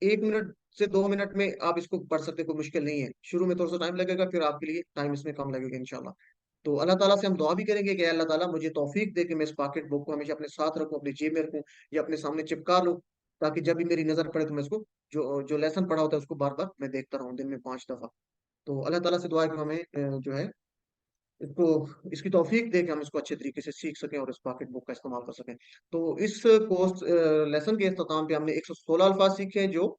1 मिनट से 2 मिनट में आप इसको पढ़ सकते हैं, कोई मुश्किल नहीं है। शुरू में थोड़ा सा टाइम लगेगा, फिर आपके लिए टाइम इसमें कम लगेगा इंशाल्लाह। तो अल्लाह ताला से हम दुआ भी करेंगे कि अल्लाह ताला मुझे तौफीक दे कि मैं इस पॉकेट बुक को हमेशा अपने साथ रखूं, अपनी जेब में रखूं या अपने सामने चिपका लूं, ताकि जब भी मेरी नजर पड़े तो मैं इसको जो जो लेसन पढ़ा होता है उसको बार बार मैं देखता रहूं, दिन में 5 दफा। तो अल्लाह ताला से दुआ है कि हमें जो है इसको इसकी तौफीक दे कि हम इसको अच्छे तरीके से सीख सकें और इस पॉकेट बुक का इस्तेमाल कर सकें। तो इस कोर्स लेसन के इख्तिताम पे हमने 116 अल्फाज सीखे हैं, जो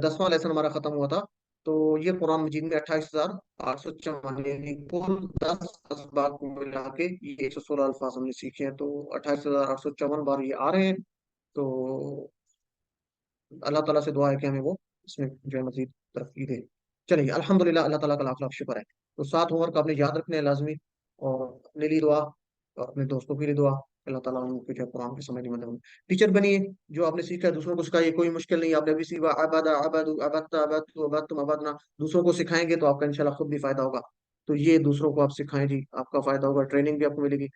10वां लेसन हमारा खत्म हुआ था। तो ये कुरान मजीद में 28,854 यानी कुल 10 असबाब को मिला के ये 116 अल्फाज हमने सीखे हैं। तो 28,854 बार ये आ रहे हैं। तो अल्लाह ताला से दुआ है कि हमें वो इसमें जो है मजीद तरक्की दे। चलिए अल्हम्दुलिल्लाह, अल्लाह ताला का लाख लाख शुक्र है। तो 7 होमवर्क आपने याद रखने हैं लाजमी, और अपने लिए दुआ और अपने दोस्तों के लिए दुआ। अल्लाह ताला उनको जो है कुरान की समझ में मतलब टीचर बनिए, जो आपने सीखा है दूसरों को सिखाइए, कोई मुश्किल नहीं है। आपने अभी सीखा अबादा अबादू अबत्ता अबत्तु अबत्तुम अबदना, दूसरों को सिखाएंगे तो आपका इंशाल्लाह खुद भी फायदा होगा। तो ये दूसरों को आप सिखाएं जी, आपका फायदा होगा, ट्रेनिंग भी आपको मिलेगी।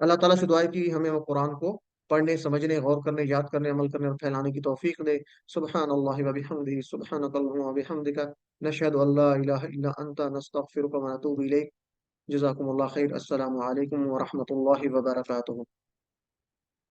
अल्लाह ताला से दुआ है कि हमें वो कुरान को पढ़ने, समझने, गौर करने, याद करने, अमल करने और फैलाने की तौफीक दे। सुब्हान अल्लाह व बिहम्दिही, सुब्हानक अल्लाहुम्मा व बिहम्दिका, नशहदु अल्ला इलाहा इल्ला अंता, नस्तगफिरुका व नतूबु इलैक। जज़ाकुमुल्लाह खैर। अस्सलामु अलैकुम व रहमतुल्लाहि व बरकातुहू।